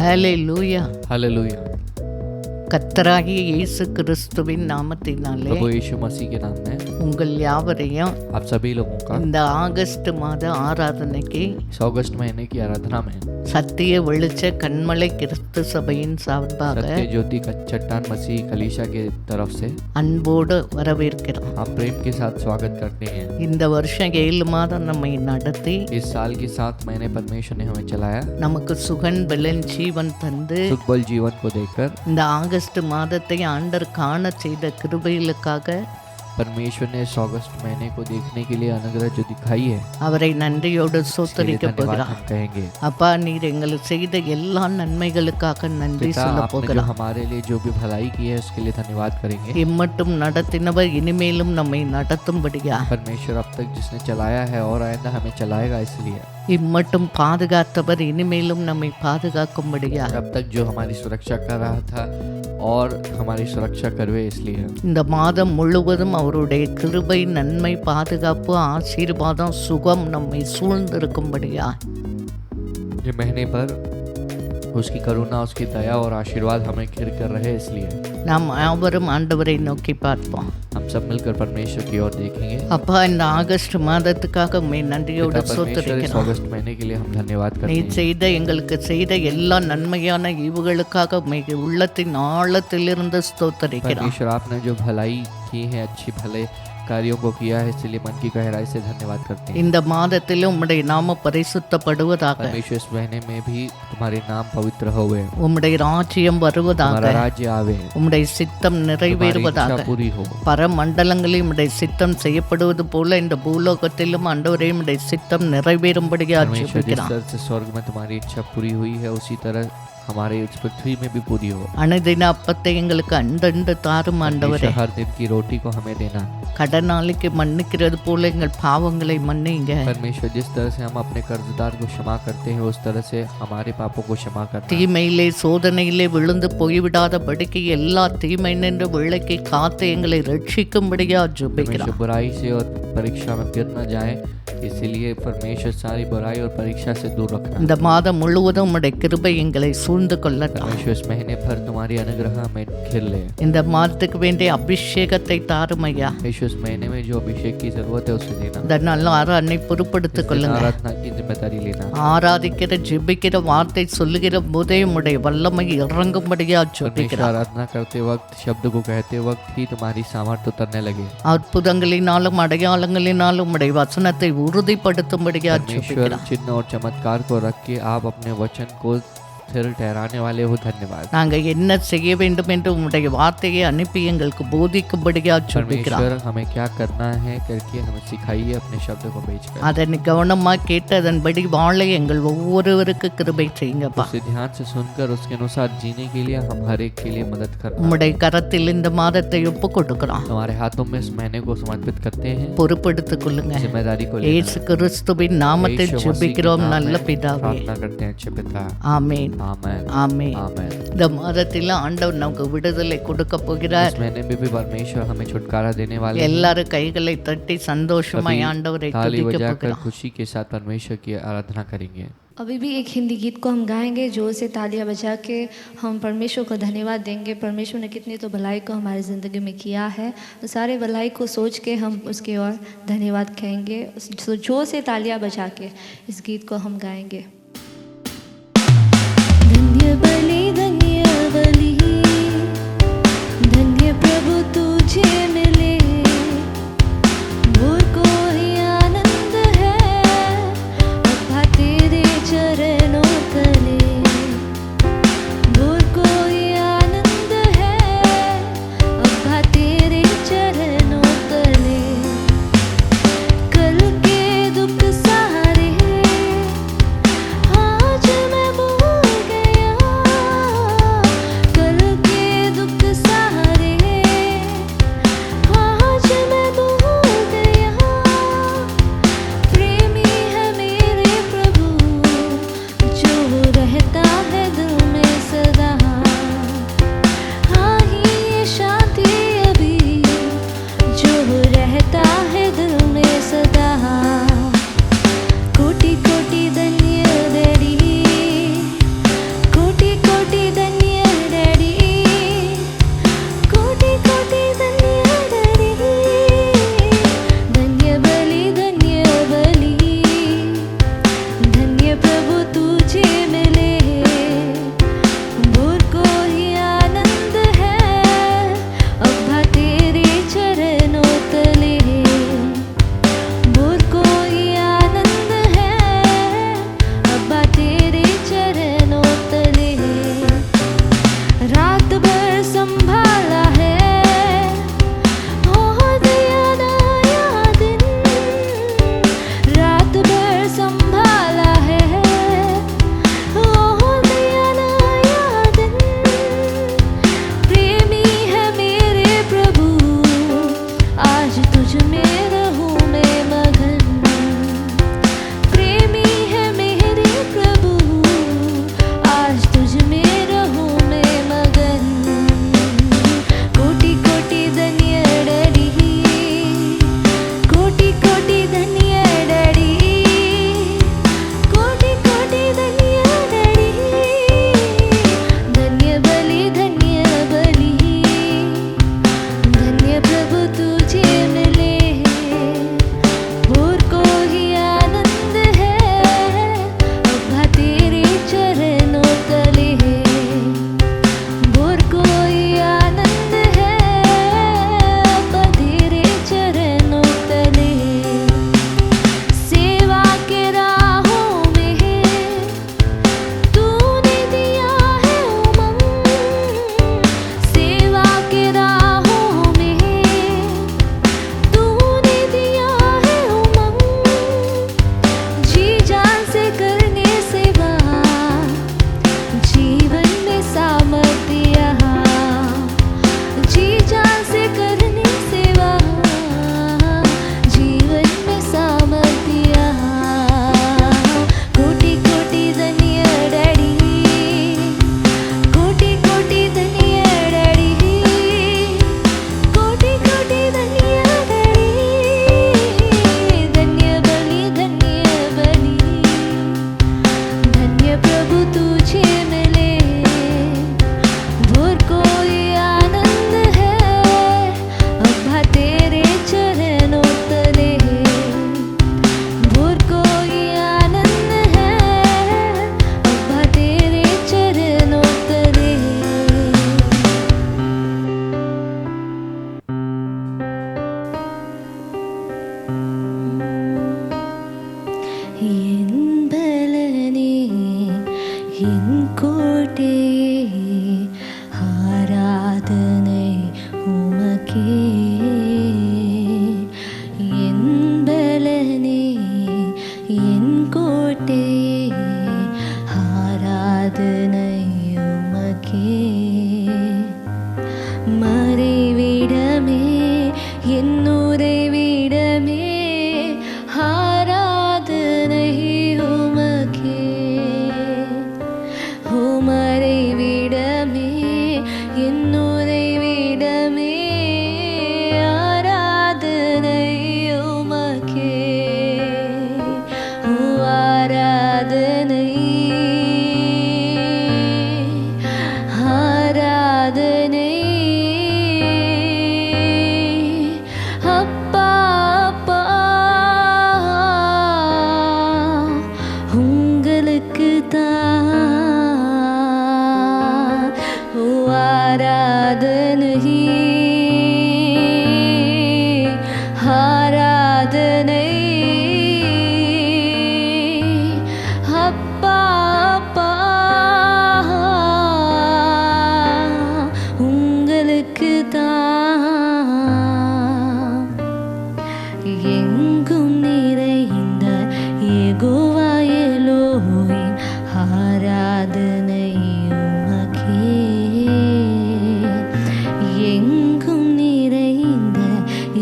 ஹல்லேலூயா. Hallelujah. கர்த்தராகிய இயேசு கிறிஸ்துவின் நாமத்தினாலே प्रभु यीशु मसीह के नाम में உங்கள் யாவரையும் आप सभी लोगों का இந்த ஆகஸ்ட் மாத ஆராதனைக்கு इस अगस्त महीने की आराधना में சத்திய வெளிச்ச கண்மலை கிறிஸ்து சபையின் சார்பாக सत्य ज्योति का चट्टान मसीह कलीसिया के तरफ से அன்போடு வரவேற்கிறோம். आप प्रेम के साथ स्वागत करते हैं। இந்த வருஷம் 7 மாதம் நம்மை நடத்தி इस साल के 7 महीने परमेश्वर ने हमें चलाया, நமக்கு சுகன் பலன் ஜீவன் தந்து सुख बल जीवन को देकर இந்த ஆகஸ்ட் மாதத்தை ஆண்டர் காண செய்த கிருபைகளுக்காக परमेश्वर ने इस अगस्त महीने को देखने के लिए अनुग्रह जो दिखाई है, அவரை நன்றியோடு इसके लिए சோத்தரிக்க धन्यवाद போகிறார். हम कहेंगे। அப்பா, நீர் எங்களுக்கு செய்த எல்லா நன்மைகளுக்காக நன்றி पिता, சொல்ல आपने जो போகிறார். हमारे लिए जो भी भलाई की है उसके लिए धन्यवाद करेंगे। இம்மட்டும் நடத்தினவர் இனிமேலும் நம்மை நடத்தும்படியா, परमेश्वर अब तक जिसने चलाया है और आइंदा हमें चलाएगा, इसलिए இம்மட்டும் பாதுகாத்தவர் இனிமேலும் நம்மை பாதுகாக்கும்படியா, अब तक जो हमारी सुरक्षा कर रहा था और हमारी सुरक्षा करवे, इसलिए இந்த மாதம் முழுவதும் அவருடைய கிருபை, நன்மை, பாதுகாப்பு, ஆசீர்வாதம், சுகம் நம்மை சூழ்ந்திருக்கும்படியா ये महीने पर उसकी करुणा, उसकी दया और आशीर्वाद हमें घिर कर रहे, इसलिए நாம் யாவரும் ஆண்டவரை நோக்கி பார்ப்போம். हम सब मिलकर परमेश्वर की ओर देखेंगे। அப்பா, இந்த ஆகஸ்ட் மாதத்துக்காக உம்மை நன்றியோடு पिता, परमेश्वर इस சோத்தரிக்கிறோம். अगस्त महीने के लिए हम धन्यवाद करते நீர் हैं। செய்த எங்களுக்கு செய்த எல்லா நன்மையான ஈவுகளுக்காக உம்மை உள்ளத்தின் ஆழத்திலிருந்து ஸ்தோத்தரிக்கிறோம். परमेश्वर आपने जो भलाई की है, अच्छी भले कार्यों को किया है, इसलिए मन की गहराई से धन्यवाद करते हैं। இந்த மாதத்திலும் உம்முடைய நாம பரிசுத்தப்படுவதாக, परमेश्वर इस महीने में भी तुम्हारे नाम पवित्र होवे, உம்முடைய ராஜ்யம் வருவதாக, तुम्हारा राज्य आवे, உம்முடைய சித்தம் तुम्हारी நிறைவேறுவதாக, इच्छा पूरी हो। பரமண்டலங்களில் உம்முடைய சித்தம் செய்யப்படுவது போல இந்த பூலோகத்திலும் ஆண்டவரே உம்முடைய சித்தம் நிறைவேறும்படியாக परमेश्वर जिस ஜெபிக்கிறோம். तरह से स्वर्ग में तुम्हारी इच्छा पूरी हुई है, उसी तरह हमारे इस पृथ्वी में भी पूरी हो। அனுதின அப்பத்தை எங்களுக்கு அண்டண்டு தாரும் ஆண்டவரே. परमेश्वर हर दिन की रोटी को हमें देना। கடனாளிக்கு மன்னிக்கிறது போல எங்கள் பாவங்களை மன்னிங்க. परमेश्वर जिस तरह से हम अपने कर्जदार को क्षमा करते हैं, उस तरह से हमारे पापों को क्षमा करना। தீமையிலே சோதனையிலே விழுந்து போய்விடாதபடிக்கு எல்லா தீமை நின்று விலக்கி காத்து எங்களை ரட்சிக்கும்படியா ஜெபிக்கிறோம். परमेश्वर बुराई से और परीक्षा में गिर न जाए, इसीलिए परमेश्वर सारी बुराई और परीक्षा से दूर रखना। இந்த மாதம் முழுவதும் உம்முடைய கிருபை எங்களை சூழ்ந்து கொள்ளட்டும். परमेश्वर इस महीने भर तुम्हारी अनुग्रह में घिर ले। இந்த மாதத்துக்கு வேண்டிய அபிஷேகத்தை தாரும் ஐயா. परमेश्वर इस महीने में जो अभिषेक की जरूरत है उसे देना। இந்த நல்ல ஆராதனை பொறுப்படுத்திக் கொள்ளுங்க. आराधना की जिम्मेदारी लेना। ஆராதிக்கிற ஜெபிக்கிற வார்த்தை சொல்லுகிற போதே உம்முடைய வல்லமை இறங்கும்படியா परमेश्वर ஜெபிக்கிறோம். आराधना करते वक्त, शब्द को कहते वक्त ही तुम्हारी सामर्थ्य उतरने लगे। அற்புதங்களினாலும் அடையாளங்களினாலும் உம்முடைய வசனத்தை உறுதிப்படுத்தும்படியா परमेश्वर ஜெபிக்கிறோம். चिन्ह और चमत्कार को रख के आप अपने वचन को स्थिर ठहराने वाले हो, धन्यवाद। நாங்க என்ன செய்ய வேண்டும் என்று உம்முடைய வார்த்தையை அனுப்பி எங்களுக்கு போதிக்கும்படியா ஜெபிக்கிறோம். परमेश्वर हमें क्या करना है करके हमें सिखाइए, अपने शब्द को भेजकर। அதனை கவனமா கேட்டு அதன்படி வாழ எங்கள் ஒவ்வொருவருக்கு கிருபை செய்யுங்கப்பா. उसे ध्यान से सुनकर उसके अनुसार जीने के लिए हम हर एक के लिए मदद करना। உம்முடைய கரத்தில் இந்த மாதத்தை ஒப்பு கொடுக்கிறோம். हमारे हाथों में इस महीने को समर्पित करते हैं, பொறுப்பெடுத்துக் கொள்ளுங்க. जिम्मेदारी को இயேசு கிறிஸ்துவின் நாமத்தில் यीशु मसीह के ஜெபிக்கிறோம் नाम நல்ல में பிதாவே. प्रार्थना करते हैं, अच्छे पिता। ஆமென். आमेन, ஆமென். आमेन। இந்த மாதத்தில் ஆண்டவர் நமக்கு விடுதலை கொடுக்க போகிறார். इस महीने में भी परमेश्वर हमें छुटकारा देने वाले हैं। எல்லாரும் கைகளை தட்டி சந்தோஷமாய் ஆண்டவரை ताली துதிக்க बजाकर போகிறோம். खुशी के साथ परमेश्वर की आराधना करेंगे। अभी भी एक हिंदी गीत को हम गाएंगे, जोर से तालियां बजा के हम परमेश्वर को धन्यवाद देंगे। परमेश्वर ने कितनी तो भलाई को हमारी ज़िंदगी में किया है, तो सारे भलाई को सोच के हम उसकी ओर धन्यवाद कहेंगे। तो जोर से तालियां बजा के इस गीत को हम गाएंगे। धन्य बलि धन्य प्रभु तुझे मिले, मोर को ही आनंद है अब्बा तेरे चरणों तले। मोर को ही आनंद है अब्बा तेरे चरणों तले। कल के दुख सारे என் பலனே என் கோட்டையே ஆராதனை உமக்கே என் பலனே என் கோட்டையே ஆராதனை உமக்கே மறைவிடமே என் உறைவிடமே ஆராதனை உமக்கே மறைவிடமே என் உறைவிடமே ஆராதனை உமக்கே ஆராதனை ஆராதனை அப்பா அப்பா உங்களுக்கு தான் ஆராதனை ஆராதனை அப்பா அப்பா உங்களுக்கு தான் எங்கும் நிறைந்த யெகோவா எலோஹிம் ஆராதனை உமக்கே எங்கும் நிறைந்த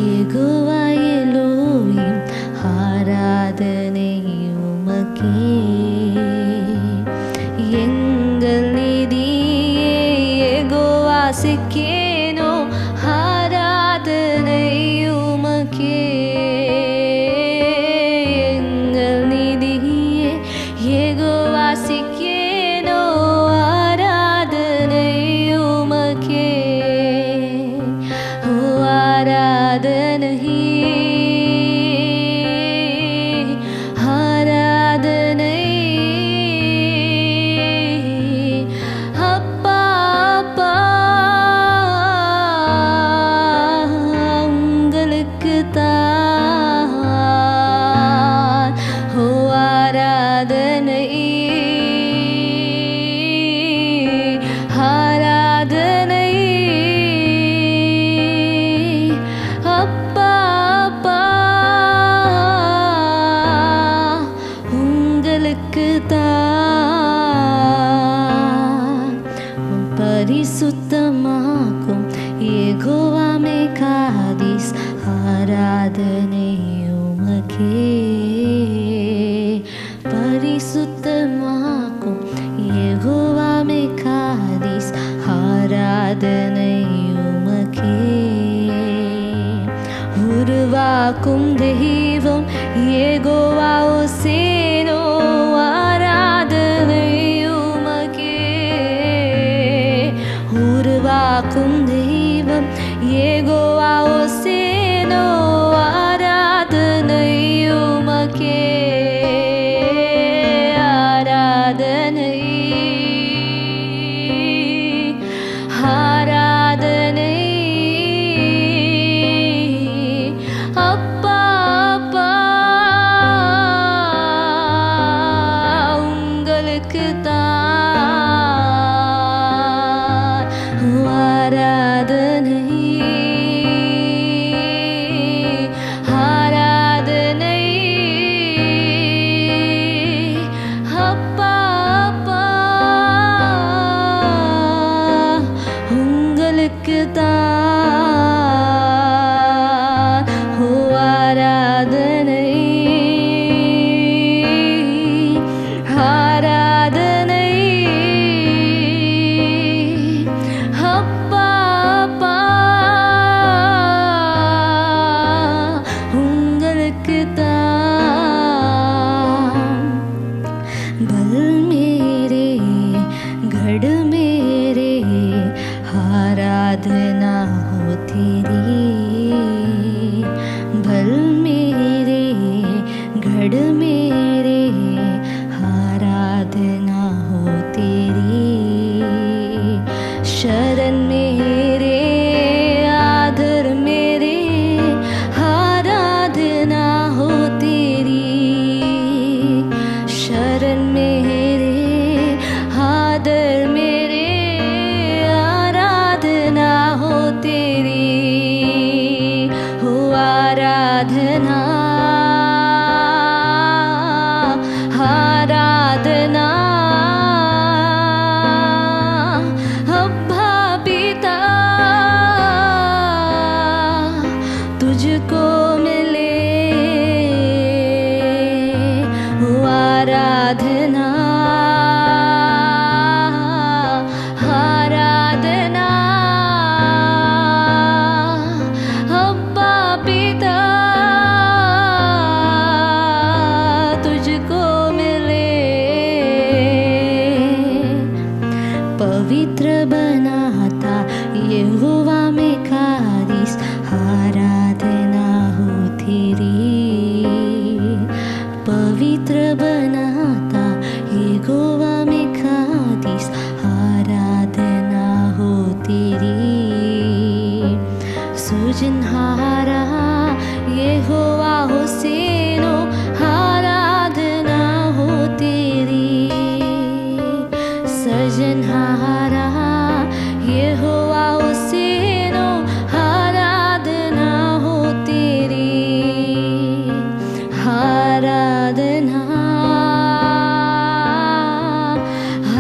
யெகோவா எலோஹிம் ஆராதனை உமக்கே எங்கள் நிதியே யெகோவா சிக்கேனோ ஆராதனை உமக்கே எங்கள் நிதியே யெகோவா சிக்கேனோ ஆராதனை உமக்கே ஆராதனை ஆராதனை அப்பா அப்பா உங்களுக்கு தான் ஆராதனை ஆராதனை அப்பா அப்பா உங்களுக்கு தான் பரிசுத்தமாக்கும் யெகோவா மேகாதிஸ் ஆராதனை உமக்கே பரிசுத்தமாக்கும் யெகோவா மேகாதிஸ் ஆராதனை உமக்கே உருவாக்கும் தெய்வம் யெகோவா ஓசேனோ ஆராதனை உமக்கே உருவாக்கும் தெய்வம் யெகோவா ஓசேனோ ஆராதனை உமக்கே ஆராதனை ஆராதனை அப்பா அப்பா உங்களுக்கு தான் ஆராதனை ஆராதனை அப்பா அப்பா உங்களுக்கு தான் ஆராதனை ஆராதனை அப்பா அப்பா உங்களுக்கு தான் बल मेरे गढ़ मेरे आराधना हो तेरी बल मेरे गढ़ मेरे आराधना हो तेरी शरण मेरे आदर मेरे आराधना हो तेरी पवित्र बनाता यहोवा मिकादिस आराधना हो तेरी सृजनहारा यहोवा होसेनो आराधना हो तेरी सृजनहारा यहोवा होसेनो आराधना हो तेरी आराधना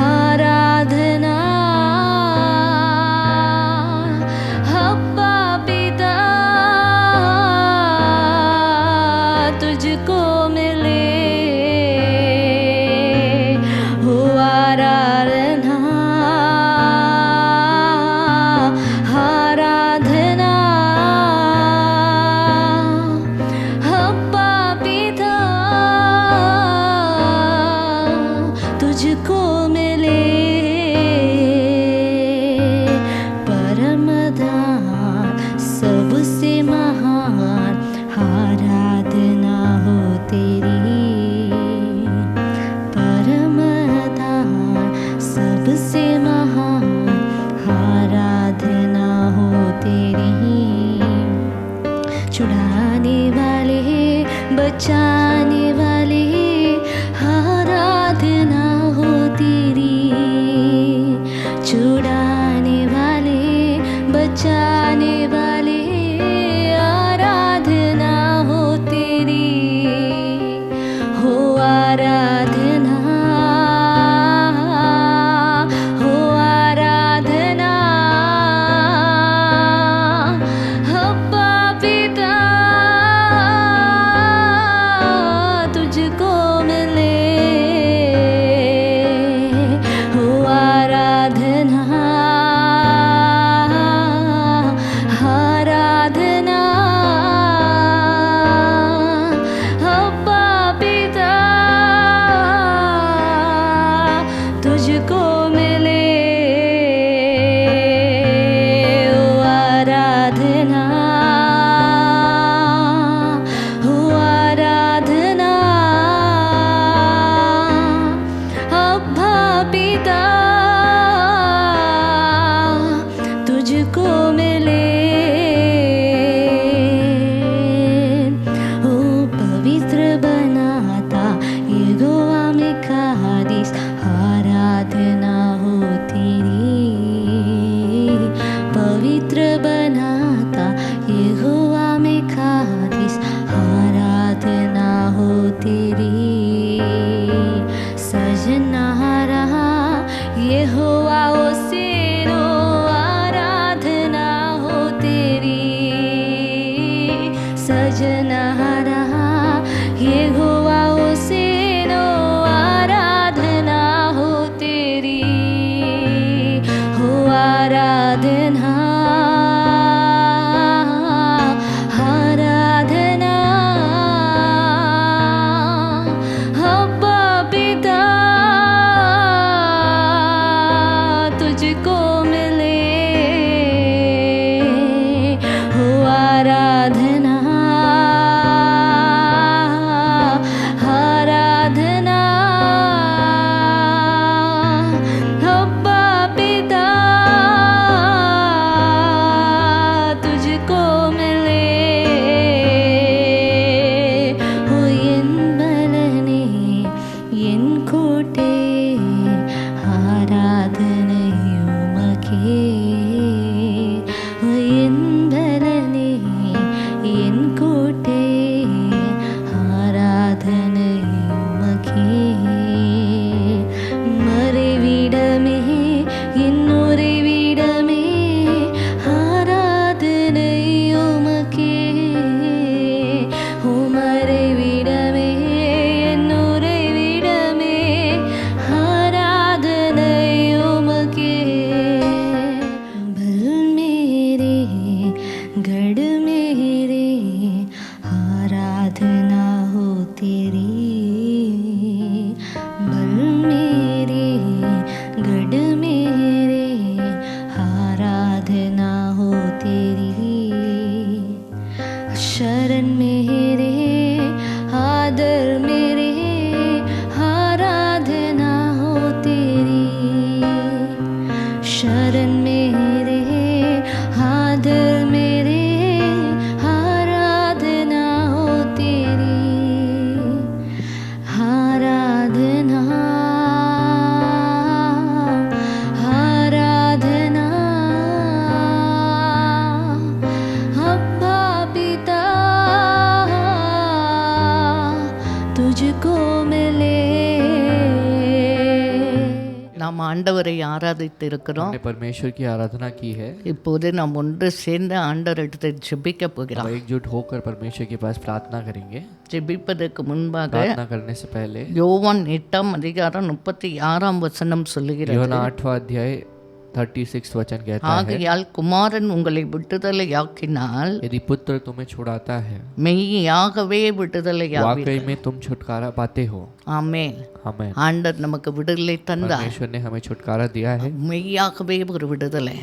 आराधना अब्बा पिता तुझको मिले हो आराधना आराधना अब्बा पिता तुझको मिले। நாம் ஆண்டவரை ஆராதித்து இருக்கிறோம். हमने परमेश्वर की आराधना की है। இப்போது நாம் ஒன்று சேர்ந்து ஆண்டவரிடத்தை ஜெபிக்க போகிறோம். हम एकजुट होकर परमेश्वर के पास प्रार्थना करेंगे। ஜெபிப்பதற்கு முன்பாக प्रार्थना करने से पहले யோவான் 8:36 சொல்லுகிறது, யோனா 8वां अध्याय 36 वचन कहता है, ஆகையால் குமாரன் உங்களை விடுதலையாக்கினால் यदि पुत्र तुम्हें छुड़ाता है மெய்யாகவே விடுதலையாவீர்கள். वाकई में तुम छुटकारा पाते हो। ஆமென். आमीन। ஆண்டவர் நமக்கு விடுதலை தந்தார். परमेश्वर ने हमें छुटकारा दिया है। மெய்யாகவே ஒரு விடுதலை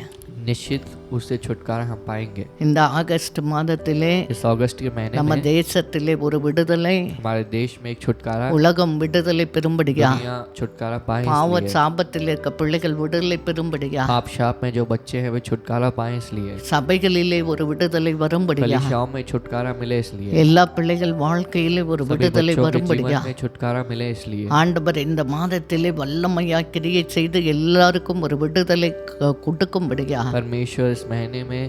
निश्चित उससे छुटकारा हम पाएंगे। இந்த ஆகஸ்ட் மாதத்திலே इस अगस्त के महीने நம்ம में தேசத்திலே ஒரு விடுதலை, हमारे देश में एक छुटकारा, உலகம் விடுதலை பெறும்படியா, दुनिया छुटकारा पाए பாவ इसलिए, சாபத்தில் இருக்க பிள்ளைகள் விடுதலை பெறும்படியா, पाप शाप में जो बच्चे हैं वे छुटकारा पाए इसलिए, சபைகளிலே ஒரு விடுதலை வரும்படியா, कलीसियाओं में छुटकारा मिले इसलिए, எல்லா பிள்ளைகள் வாழ்க்கையிலே ஒரு सभी விடுதலை बच्चों के வரும்படியா जीवन में छुटकारा मिले इसलिए ஆண்டவர் இந்த மாதத்திலே வல்லமையா கிரியை செய்து எல்லாருக்கும் ஒரு விடுதலை கொடுக்கும்படியா परमेश्वर इस महीने में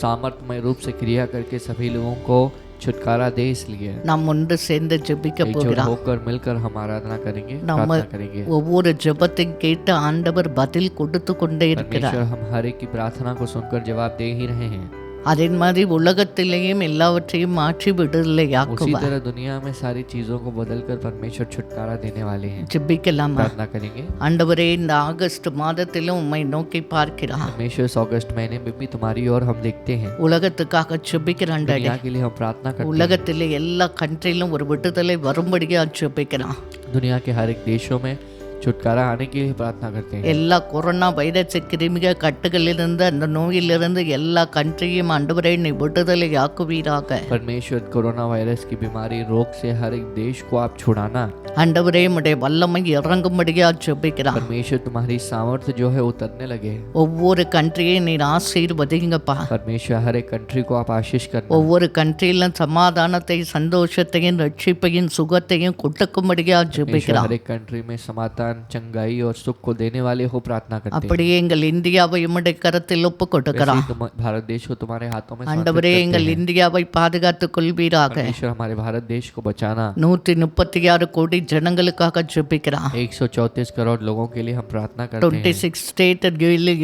सामर्थ्यमय रूप से क्रिया करके सभी लोगों को छुटकारा दे इसलिए நாம் ஒன்று சேர்ந்து ஜெபிக்க एकजुट போகிறோம். होकर मिलकर हम आराधना करेंगे, நம்ம प्रार्थना करेंगे। ஒவ்வொரு ஜெபத்தையும் கேட்டு ஆண்டவர் பதில் கொடுத்து கொண்டே இருக்கிறார். परमेश्वर हम हर एक की प्रार्थना को सुनकर जवाब दे ही रहे हैं। அதே மாதிரி உலகத்திலேயும் எல்லாவற்றையும் மாற்றி उसी விடுதலையாக்குவார். तरह दुनिया में सारी चीजों को बदलकर परमेश्वर छुटकारा देने वाले हैं। ஜெபிக்கலாமா? प्रार्थना करेंगे। ஆண்டவரே, இந்த ஆகஸ்ட் மாதத்திலும் உம்மை நோக்கி பார்க்கிறார். परमेश्वर इस अगस्त महीने में भी तुम्हारी ओर हम देखते हैं। உலகத்துக்காக ஜெபிக்கிறான். दुनिया के लिए हम प्रार्थना करते हैं। உலகத்திலே எல்லா கண்ட்ரிலும் ஒரு விடுதலை வரும்படியா ஜெபிக்கிறான். दुनिया के हर एक देशों में छुटकारा आने के लिए प्रार्थना करते हैं। எல்லா கொரோனா வைரஸ் கிருமிக கட்டுகளிலிருந்து அந்த நோயிலிருந்து எல்லா கண்ட்ரியும் ஆண்டவரே நீ விடுதலை ஆக்குவீராக. परमेश्वर कोरोना वायरस की बीमारी रोग से हर एक देश को आप छुड़ाना। ஆண்டவரே, உம்முடைய வல்லமை இறங்கும்படியா ஜெபிக்கிறான். परमेश्वर तुम्हारी सामर्थ्य जो है उतरने लगे। ஒவ்வொரு கண்ட்ரியையும் நீர் ஆசீர்வதிங்கப்பா. परमेश्वर हर एक कंट्री को आप आशीष करना। ஒவ்வொரு கண்ட்ரியிலும் சமாதானத்தை, சந்தோஷத்தையும், ரட்சிப்பையும், சுகத்தையும் கொடுக்கும்படியா परमेश्वर ஜெபிக்கிறான். हर एक कंट्री में समाधान, चंगाई और सुख को देने वाले हो प्रार्थना करते हैं। அப்படியே எங்கள் இந்தியாவை உம்முடைய கரத்தில் ஒப்பு கொடுக்கிறோம். वैसे ही भारत देश को तुम्हारे हाथों में समर्पित ஆண்டவரே, करते எங்கள் हैं। இந்தியாவை பாதுகாத்துக் கொள்வீராக. परमेश्वर हमारे भारत देश को बचाना। 136 கோடி ஜனங்களுக்காக ஜெபிக்கிறான். 134 करोड़ लोगों के लिए हम प्रार्थना करते हैं। 26 ஸ்டேட்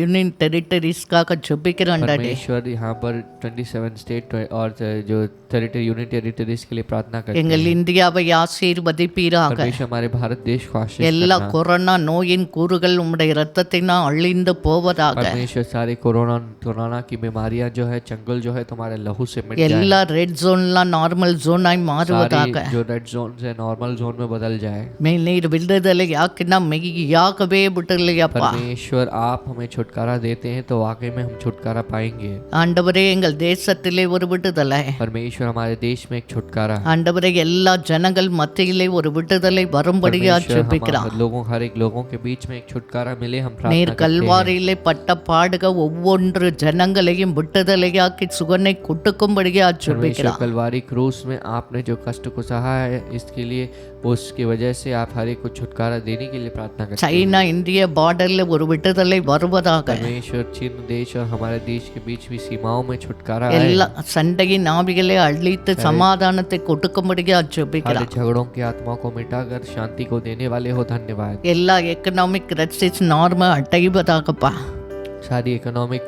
யூனியன் டெரிட்டரிஸ்க்காக ஜெபிக்கிறான். परमेश्वर यहाँ पर 27 स्टेट और जो यूनियन टेरिटरीज के लिए प्रार्थना करते எங்கள் हैं। இந்தியாவை ஆசீர்வதிப்பீராக. परमेश्वर हमारे भारत देश को आशीष எல்லா करना। கொரோனா நோயின் கூறுகள் உம்முடைய இரத்தத்தினால் அழிந்து போவதாக. परमेश्वर सारे कोरोना की बीमारियां जो है, चंगुल जो है तुम्हारे लहू से मिट जाए। எல்லா ரெட் ஜோன்லாம் நார்மல் ஜோனாய் மாறுவதாக. सारी जो रेड जोन से नॉर्मल जोन में बदल जाए। நீர் விடுதலை ஆக்கினா மெய்யாகவே விடுதலையாப்பா. परमेश्वर आप हमें छुटकारा देते हैं तो वाकई में हम छुटकारा पाएंगे। ஆண்டவரே, எங்கள் தேசத்திலே ஒரு விடுதலை. परमेश्वर हमारे देश में एक छुटकारा। ஆண்டவரே, எல்லா ஜனங்கள் மத்தியிலே ஒரு விடுதலை வரும்படியா ஜெபிக்கிறான். हर एक लोगों के बीच में एक छुटकारा मिले हम प्रार्थना நீர் करते हैं। கல்வாரியிலே பட்ட பாடுக ஒவ்வொன்று ஜனங்களையும் விடுதலையாக்கி சுகனை கொடுக்கும்படியா परमेश्वर ஜெபிக்கிறான். कलवारी क्रूस में आपने जो कष्ट को सहा है, इसके लिए उसकी वजह से आप हर एक को छुटकारा देने के लिए प्रार्थना करते हैं। சைனா இந்திய பார்டர்ல ஒரு விடுதலை வருவதாக. परमेश्वर चीन देश और हमारे देश के बीच भी सीमाओं में छुटकारा आए। எல்லா சண்டையின் ஆவிகளை அழித்து சமாதானத்தை கொடுக்கும்படியா हर ஜெபிக்கிறான். झगड़ों की आत्मा को मिटाकर शांति को देने वाले हो, धन्यवाद। எல்லா எக்கனாமிக் கிரைசிஸ் நார்மல் அடைவதாகப்பா. सारी इकोनॉमिक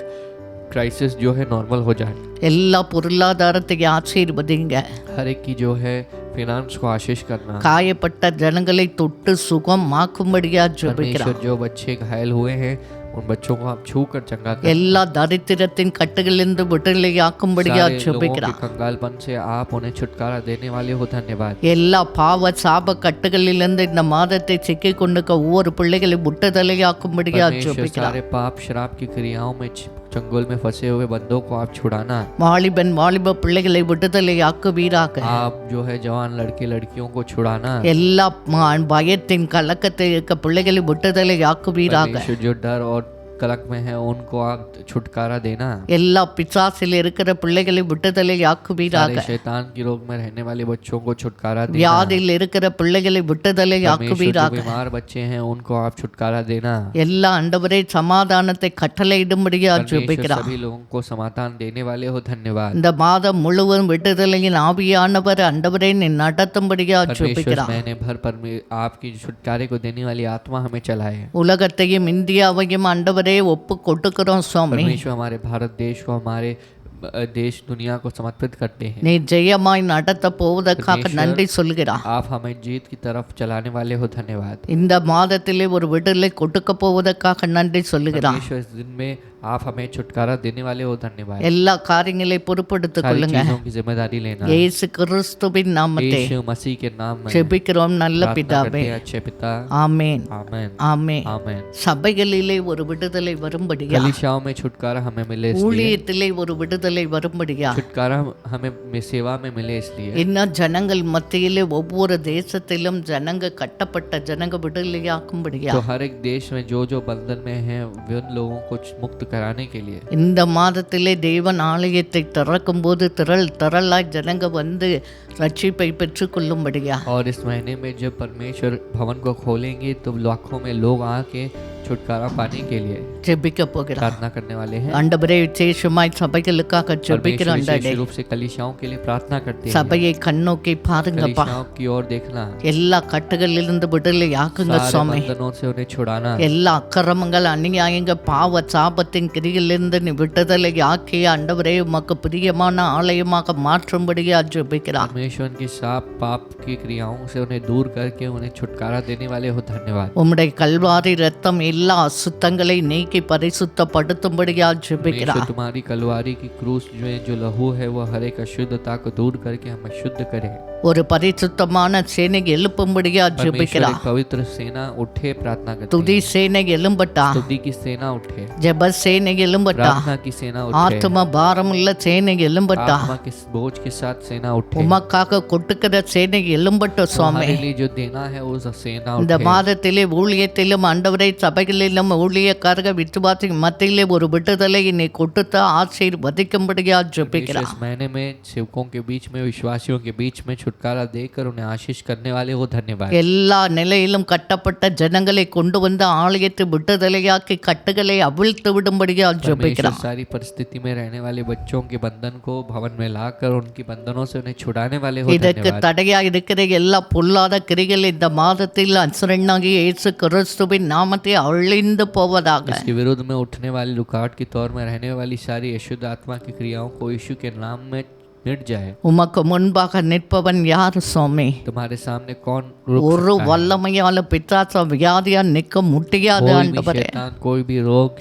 क्राइसिस जो है नॉर्मल हो जाए। எல்லா பொருளாதாரத்தை ஆசீர்வதிங்க. हर एक की जो है फिनांस को आशीष करना। காயப்பட்ட ஜனங்களை தொட்டு சுகம் ஆக்கும்படியா ஜெபிக்கிறான். परमेश्वर जो बच्चे घायल हुए हैं उन बच्चों को आप छू कर चंगा कर। எல்லா தரித்திரத்தின் கட்டுகளிலிருந்து விடுதலையாக்கும்படியா सारे लोगों के ஜெபிக்கிறான். कंगालपन से आप उन्हें छुटकारा देने वाले हो, धन्यवाद। எல்லா பாவ சாப கட்டுகளிலிருந்து இந்த மாதத்தை சிக்கிக் கொண்டுக்க ஒவ்வொரு பிள்ளைகளை விடுதலையாக்கும்படியா परमेश्वर ஜெபிக்கிறான். सारे पाप शराब की क्रियाओं में चंगुल में फंसे हुए बंदों को आप छुड़ाना। வாலிப பிள்ளைகளை விடுதலையாக்குவீராக. आप जो है जवान लड़के लड़कियों को छुड़ाना। எல்லா பயத்தின் கலக்கத்தை இருக்க பிள்ளைகளை விடுதலையாக்குவீராக. परमेश्वर जो डर और कलंक में हैं उनको आप छुटकारा देना। எல்லா பிசாசில் இருக்கிற பிள்ளைகளை விடுதலை सारे ஆக்குவீராக. शैतान की रोग में रहने वाले बच्चों को छुटकारा देना। வியாதியில் இருக்கிற பிள்ளைகளை விடுதலை परमेश्वर जो ஆக்குவீராக. बीमार बच्चे हैं उनको आप छुटकारा देना। எல்லா ஆண்டவரே சமாதானத்தை கட்டளையிடும்படியா परमेश्वर ஜெபிக்கிறோம். सभी लोगों को समाधान देने वाले हो, धन्यवाद। இந்த மாதம் முழுவதும் விடுதலையின் ஆவியானவர் ஆண்டவரே நீ நடத்தும்படியா परमेश्वर ஜெபிக்கிறோம். महीने भर पर आपकी छुटकारे को देने वाली आत्मा हमें चलाए। உலகத்தையும் இந்தியாவையும் ஆண்டவரே ஒப்பு கொடுக்கிறோம் சுவாமி. परमेश्वर हमारे भारत देश को, हमारे देश दुनिया को समर्पित करते हैं। நீ ஜெயமாய் நடத்த போவதற்காக நன்றி சொல்கிறார். आप हमें जीत की तरफ चलाने वाले हो, धन्यवाद। இந்த மாதத்திலே ஒரு விடுதலை கொடுக்க போவதற்காக நன்றி சொல்கிறார். परमेश्वर इस दिन में आप हमें छुटकारा देने वाले हो, धन्यवाद। எல்லா காரியங்களை பொறுப்படுத்திக் सारी கொள்ளுங்க. चीजों की जिम्मेदारी लेना। இயேசு கிறிஸ்துவின் நாமத்தை यीशु मसीह के नाम में ஜெபிக்கிறோம் நல்ல प्रार्थना பிதாவே. करते हैं, अच्छे पिता। ஆமென் आमेन ஆமென். आमेन। சபைகளிலே ஒரு விடுதலை வரும்படியா, कलीसियाओं में छुटकारा हमें मिले इसलिए, ஊழியத்திலே ஒரு விடுதலை வரும்படியா, छुटकारा हमें सेवा में मिले इसलिए, இன்னும் ஜனங்கள் மத்தியிலே ஒவ்வொரு தேசத்திலும் ஜனங்க கட்டப்பட்ட ஜனங்க விடுதலையாக்கும்படியா, तो हर एक देश में जो बंधन में हैं उन लोगों को मुक्त कराने के लिए இந்த மாதத்திலே தேவன் ஆலயத்தை திறக்கும் போது திரளாய் ஜனங்க வந்து ரட்சிப்பை பெற்றுக்கொள்ளும்படியா, और इस महीने में जब परमेश्वर भवन को खोलेंगे तो लाखों में लोग आके छुटकारा पाने के लिए ஜெபிக்க போகிறார். प्रार्थना करने वाले हैं। ஆண்டவரே விசேஷமாய் சபைகளுக்காக परमेश्वर ஜெபிக்கிறோம். विशेष रूप से कलीसियाओं के लिए प्रार्थना करते हैं। சபையை கண்ணோக்கி பாருங்கப்பா. कलीसियाओं की ओर देखना, எல்லா கட்டுகளிலிருந்து விடுதலை ஆக்குங்க सारे சுவாமி. बंधनों से उन्हें छुड़ाना, எல்லா அக்கிரமங்கள் அநியாயங்க பாவ சாபத்தின் கிரியிலிருந்து நீ விடுதலை ஆக்கி ஆண்டவரே உமக்கு பிரியமான ஆலயமாக மாற்றும்படியா ஜெபிக்கிறார். परमेश्वर की साप पाप की क्रियाओं से उन्हें दूर करके उन्हें छुटकारा देने वाले हो, धन्यवाद। உம்முடைய கல்வாரி ரத்தம் எல்லா அசுத்தங்களை நீக்கி பரிசுத்தப்படுத்தும்படியா परमेश्वर ஜெபிக்கிறார். तुम्हारी कलवारी की क्रूस जो लहू है वो हर एक अशुद्धता को दूर करके हमें शुद्ध करे। ஒரு பரிசுத்தமான சேனை எழுப்பும்படியா परमेश्वर ஜெபிக்கிறார். एक पवित्र सेना उठे, प्रार्थना करते துதி हैं। சேனை எழும்பட்டா, स्तुति की सेना उठे, ஜெப சேனை எழும்பட்டா, प्रार्थना की सेना उठे, ஆத்ம பாரமுள்ள சேனை எழும்பட்டா, आत्मा के बोझ के साथ सेना उठे, உமக்காக கொட்டுக்கிற சேனை எழும்பட்ட சுவாமி. हमारे लिए जो देना है उस सेना இந்த उठे। மாதத்திலே ஊழியத்திலும் ஆண்டவரை சபைகளிலும் ஊழியக்காரக விசுவாசி மத்தியிலே ஒரு விடுதலை நீ கொடுத்து ஆசீர்வதிக்கும்படியா ஜெபிக்கிறார். इस महीने में सेवकों के बीच में, विश्वासियों के बीच में छुटकारा देकर उन्हें आशीष करने वाले हो, धन्यवाद। எல்லா நிலையிலும் கட்டப்பட்ட ஜனங்களை கொண்டு வந்து ஆலயத்தை விடுதலையாக்கி கட்டுகளை அவிழ்த்து விடும்படியா परमेश्वर ஜெபிக்கிறார். सारी परिस्थिति में रहने वाले बच्चों के बंधन को भवन में लाकर उनकी बंधनों से उन्हें छुड़ाने वाले हो, இதற்கு धन्यवाद। தடையா இருக்கிற எல்லா பொல்லாத கிரிகள் இந்த மாதத்தில் அசுரனாகி இயேசு கிறிஸ்துவின் நாமத்தை அழிந்து போவதாக. इसके विरुद्ध में उठने वाली रुकावट के तौर में रहने वाली सारी अशुद्ध आत्मा की क्रियाओं को यीशु के नाम में मिट जाए। உமக்கு முன்பாக நிற்பவன் யார் சுவாமி? तुम्हारे सामने कौन रुक ஒரு सकता है? வல்லமையால பிசாச வியாதியா நிற்க முடியாது कोई भी ஆண்டவரே. शैतान, कोई भी रोग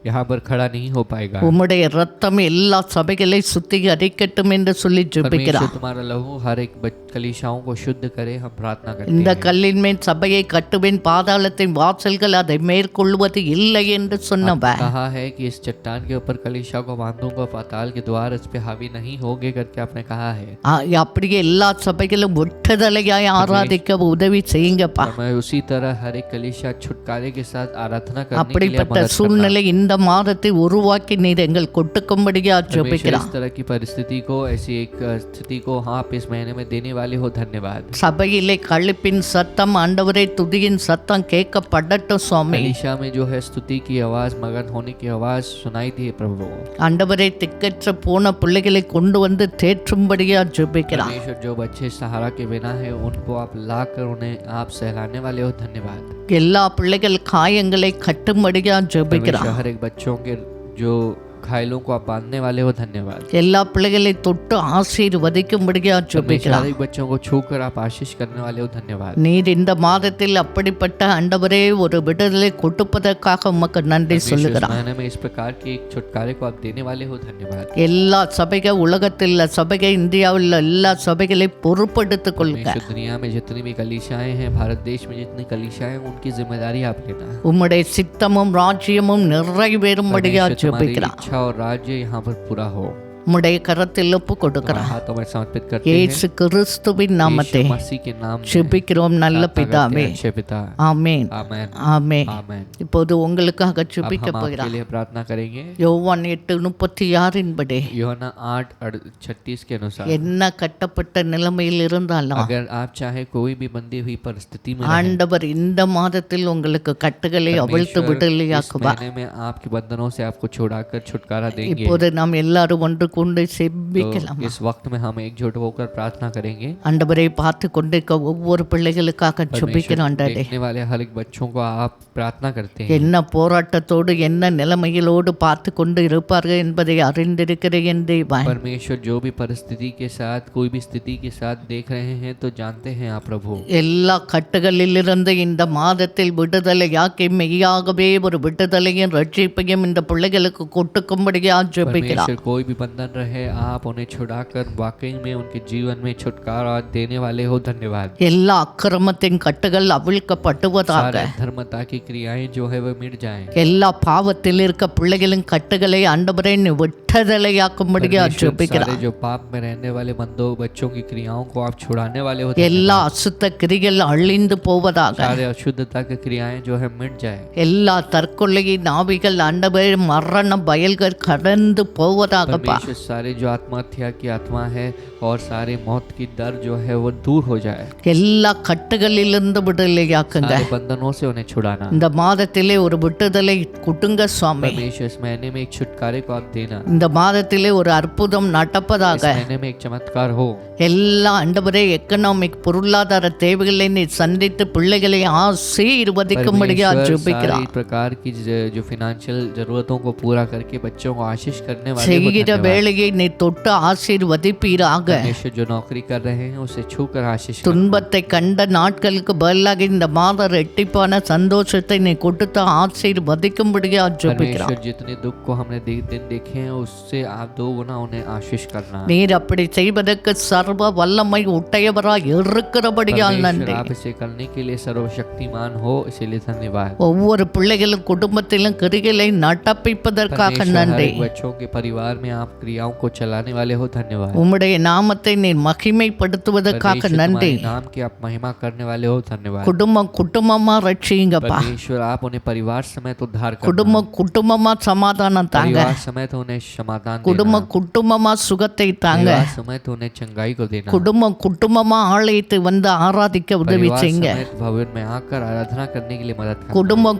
यहाँ पर खड़ा नहीं हो पाएगा। உம்முடைய ரத்தம் எல்லா சபைகளை சுத்திகரிக்கட்டும் என்று சொல்லி ஜெபிக்கிறார். परमेश्वर तुम्हारा लहू हर एक कलीसियाओं को शुद्ध करे, हम प्रार्थना करते இந்த हैं। கல்லின் மேல் சபையை கட்டுவேன், பாதாளத்தின் வாசல்கள் அதை மேற்கொள்வது இல்லை என்று சொன்னவர். कहा है कि इस चट्टान के ऊपर कलीसिया को बांधूंगा, पाताल के द्वार इस पे हावी नहीं होंगे करके आपने कहा है। அப்படியே எல்லா சபைகளும் ஒட்டுதலையாய் ஆராதிக்க உதவி செய்யுங்கப்பா. मैं उसी तरह हर एक कलीसिया छुटकारे के साथ आराधना करने के लिए அப்படிப்பட்ட मदद करना। சூழ்நிலை இந்த மாதத்தை உருவாக்கி நீர் எங்கள் கொட்டுக்கும்படியா परमेश्वर ஜெபிக்கிறார். इस तरह की परिस्थिति को, ऐसी एक स्थिति को आप इस महीने में देने वाले हो, धन्यवाद। சபையிலே களிப்பின் சத்தம் ஆண்டவரே துதியின் சத்தம் கேட்கப்படட்டும் சுவாமி. कलीसिया में जो है स्तुति की आवाज, मगन होने की आवाज सुनाई दी प्रभु। ஆண்டவரே திக்கற்ற போன பிள்ளைகளை கொண்டு வந்து தேற்றும்படியா ஜெபிக்கிறார். परमेश्वर जो बच्चे सहारा के बिना है उनको आप लाकर उन्हें आप सहलाने वाले हो, धन्यवाद। எல்லா பிள்ளைகள் காயங்களை கட்டும்படியா ஜெபிக்கிறார். परमेश्वर हर एक बच्चों के जो घायलों को आप बांधने वाले हो, धन्यवाद। எல்லா பிள்ளைகளை தொட்டு ஆசீர்வதிக்கும்படியா परमेश्वर ஜெபிக்கிறார். हर एक बच्चों को छूकर आप आशीष करने वाले हो, धन्यवाद। நீர் இந்த மாதத்தில் அப்படிப்பட்ட ஆண்டவரே ஒரு விடுதலை கொடுப்பதற்காக உமக்கு நன்றி परमेश्वर इस சொல்லுகிறார். महीने में इस प्रकार के एक छुटकारे को आप देने वाले हो, धन्यवाद। எல்லா சபைகள் உலகத்தில் உள்ள சபைகள் இந்தியாவில் எல்லா சபைகளை பொறுப்படுத்திக் கொள்ளுங்க. परमेश्वर दुनिया में जितनी भी कलीसियाएं हैं, भारत देश में जितनी कलीसियाएं हैं, उनकी जिम्मेदारी आप लेना। உம்முடைய சித்தமும் ராஜ்யமும் நிறைவேறும்படியா परमेश्वर तुम्हारी ஜெபிக்கிறார். इच्छा और राज्य यहाँ पर पूरा हो। உம்முடைய கரத்தில் ஒப்பு तुम्हारे கொடுக்கிறோம். हाथों में समर्पित करते हैं। இயேசு கிறிஸ்துவின் நாமத்தை यीशु मसीह के नाम में ஜெபிக்கிறோம் நல்ல प्रार्थना करते பிதாவே. हैं, अच्छे पिता। ஆமென் आमेन ஆமென். आमेन। இப்போது உங்களுக்காக अब ஜெபிக்க हम आपके போகிறார். लिए प्रार्थना करेंगे। யோவான் 8:36 படி யோहन्ना 8:36 के अनुसार என்ன கட்டப்பட்ட நிலைமையில் இருந்தாலும் अगर आप चाहे कोई भी बंधी हुई परिस्थिति में रहें, ஆண்டவர் இந்த மாதத்தில் உங்களுக்கு கட்டுகளை அவிழ்த்து परमेश्वर इस விடுதலையாக்குவார். महीने में आपके बंधनों से आपको छुड़ाकर छुटकारा देंगे। இப்போது நாம் எல்லாரும் ஒன்று கொண்டு तो செபிக்கலாம். इस वक्त में हम एकजुट होकर प्रार्थना करेंगे। ஆண்டவரை பார்த்து கொண்டிருக்க ஒவ்வொரு பிள்ளைகளுக்காக ஜெபிக்கிறோம். ஆண்டவரே, देखने वाले हर एक बच्चों को आप प्रार्थना करते हैं। என்ன போராட்டத்தோடு என்ன நிலைமைகளோடு பார்த்து கொண்டு இருப்பார்கள் என்பதை அறிந்திருக்கிறேன் தேவா. परमेश्वर जो भी परिस्थिति के साथ कोई भी स्थिति के साथ देख रहे हैं तो जानते हैं आप प्रभु। எல்லா கட்டுகளிலிருந்து இந்த மாதத்தில் விடுதலையாக்கி மெய்யாகவே ஒரு விடுதலையும் ரட்சிப்பையும் இந்த பிள்ளைகளுக்கு கொட்டுக்கும்படியா ஜெபிக்கிறார். परमेश्वर कोई भी बंधन रहे आप उन्हें छुड़ाकर वाकई में उनके जीवन में छुटकारा देने वाले हो। धन्यवाद। எல்லா அக்கிரமத்தின் கட்டுகள் அவிழ்க்கப்படுவதாக. सारे धर्मता की क्रियाएं जो है वो मिट जाएं। எல்லா பாவத்தில் இருக்க பிள்ளைகளின் கட்டுகளை ஆண்டவரே விடுதலையாக்கும்படியா परमेश्वर ஜெபிக்கிறார். सारे जो पाप में रहने वाले बंदों बच्चों की क्रियाओं को आप छुड़ाने वाले हो। எல்லா அசுத்த கிரிகள் அழிந்து போவதாக. सारे अशुद्धता की क्रियाएं जो है मिट जाए। எல்லா தற்கொலையின் ஆவிகள் ஆண்டவரே மரண பயல்கள் கடந்து போவதாகப்பா. परमेश्वर सारे जो आत्महत्या की आत्मा है और सारे मौत की डर जो है वो दूर हो जाए। எல்லா கட்டுகளிலிருந்து விடுதலையாக்குங்க. सारे बंधनों से उन्हें छुड़ाना। இந்த மாதத்திலே ஒரு விடுதலை குட்டுங்க சுவாமி. परमेश्वर इस महीने में एक छुटकारे को आप देना। இந்த மாதத்திலே ஒரு அற்புதம் நடப்பதாக. इस महीने में एक चमत्कार हो। எல்லா ஆண்டவரே எக்கனாமிக் பொருளாதார தேவைகளை நீ சந்தித்து பிள்ளைகளை ஆசீர்வதிக்கும்படியா परमेश्वर ஜெபிக்கிறார். सारी प्रकार की जो फाइनेंशियल जरूरतों को पूरा करके बच्चों को आशीष करने वाले हो। செய்கிற धन्यवाद। வேலையை நீ தொட்டு ஆசீர்வதிப்பீராக. परमेश्वर जो नौकरी कर रहे हैं उसे छूकर आशीष करना। துன்பத்தை கண்ட நாட்களுக்கு பதிலாக இந்த மாத ரெட்டிப்பான சந்தோஷத்தை நீ கொடுத்து ஆசீர்வதிக்கும்படியா ஜெபிக்கிறார். परमेश्वर जितने दुख को हमने दिन देखे हैं उससे आप दो गुना उन्हें आशीष करना। நீர் அப்படி செய்வதற்கு சர்வ வல்லமை உடையவராய் இருக்கிறபடியால் परमेश्वर நன்றி. आप इसे करने के लिए सर्वशक्तिमान हो इसीलिए धन्यवाद। ஒவ்வொரு பிள்ளைகளும் குடும்பத்திலும் கிரிகளை நடப்பிப்பதற்காக परमेश्वर हर நன்றி. एक बच्चों के परिवार में आप क्रियाओं को चलाने वाले हो। धन्यवाद। உம்முடைய நாமத்தை நீர் மகிமைப்படுத்துவதற்காக परमेश्वर நன்றி. तुम्हारे नाम की आप महिमा करने वाले हो। धन्यवाद। குடும்பமா ரட்சிங்கப்பா. परमेश्वर आप उन्हें परिवार समेत उद्धार करना। குடும்பமா சமாதானம் தாங்க. परिवार समेत उन्हें समाधान குடும்பமா சுகத்தை தாங்க. परिवार समेत उन्हें चंगाई को देना। குடும்பமா ஆலயத்தை வந்து ஆராதிக்க உதவி परिवार செய்யுங்க. समेत भवन में आकर आराधना करने के लिए मदद करना।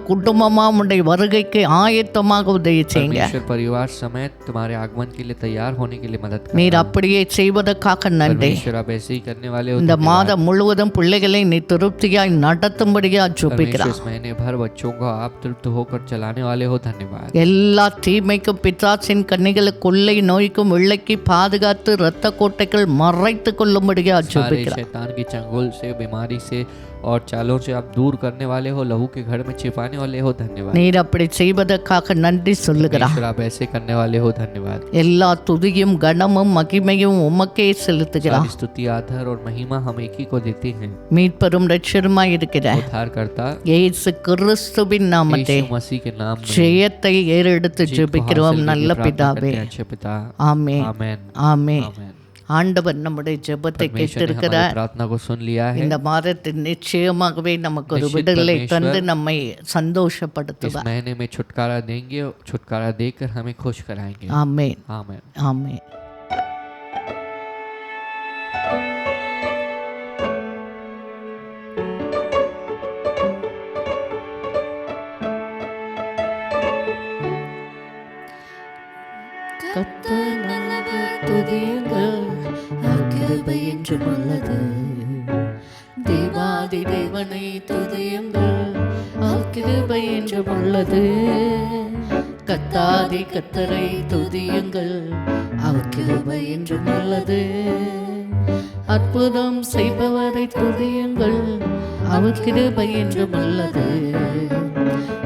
குடும்பமா உம்முடைய வருகைக்கு ஆயத்தமாக உதவி செய்யுங்க. परमेश्वर परिवार समेत तुम्हारे आगमन के लिए तैयार होने के लिए मदद நீர் करना। அப்படியே செய்வதற்காக நன்றி. परमेश्वर आप ऐसे ही करने वाले हो। இந்த धन्यवाद। மாதம் முழுவதும் பிள்ளைகளை நீ திருப்தியாய் நடத்தும்படியா परमेश्वर ஜெபிக்கிறார். इस महीने भर बच्चों को आप तृप्त होकर चलाने वाले हो। धन्यवाद। எல்லா தீமைக்கும் பிசாசின் கண்ணிகளை கொள்ளை நோய்க்கும் வெள்ளைக்கு பாதுகாத்து இரத்த கோட்டைகள் மறைத்து கொள்ளும்படியா सारे ஜெபிக்கிறார். शैतान की चंगुल से बीमारी से और चालों से आप दूर करने वाले हो। लहू के घर में छिपाने वाले हो। धन्यवाद। நீர் அப்படி செய்வதற்காக நன்றி சொல்லுகிறார். परमेश्वर आप ऐसे करने वाले हो। धन्यवाद। எல்லா துதியும் கனமும் மகிமையும் உமக்கே செலுத்துகிறார். सारी स्तुति आधार और महिमा हम एक ही को देते हैं। மீட்பெரும் ரட்சகருமாய் இருக்கிற उद्धारकर्ता இயேசு கிறிஸ்துவின் நாமத்தை यीशु मसीह के नाम में ஜெயத்தை ஏறெடுத்து जीत को ஜெபிக்கிறோம் हासिल நல்ல करके प्रार्थना பிதாவே. करते हैं, अच्छे पिता। ஆமென் आमेन ஆமென். आमेन। ஆண்டவர் நம்முடைய ஜெபத்தை परमेश्वर ने கேட்டிருக்கிறார். हमारी प्रार्थना को सुन लिया है। இந்த மாதத்தில் நிச்சயமாகவே நமக்கு ஒரு निश्चित விடுதலை परमेश्वर தந்து நம்மை इस சந்தோஷப்படுத்துவார். महीने में छुटकारा देंगे। छुटकारा देकर हमें खुश कराएंगे। ஆமென் आमेन। ஆமென். கர்த்தர் நல்லவர், துதியுங்கள், கிருபை என்றும் உள்ளது. தேவாதி தேவனை துதியுங்கள், கிருபை என்றும் உள்ளது. கத்தாதி கத்தரை துதியுங்கள், கிருபை என்றும் உள்ளது. அற்புதம் செய்பவரை துதியுங்கள், கிருபை என்றும் உள்ளது.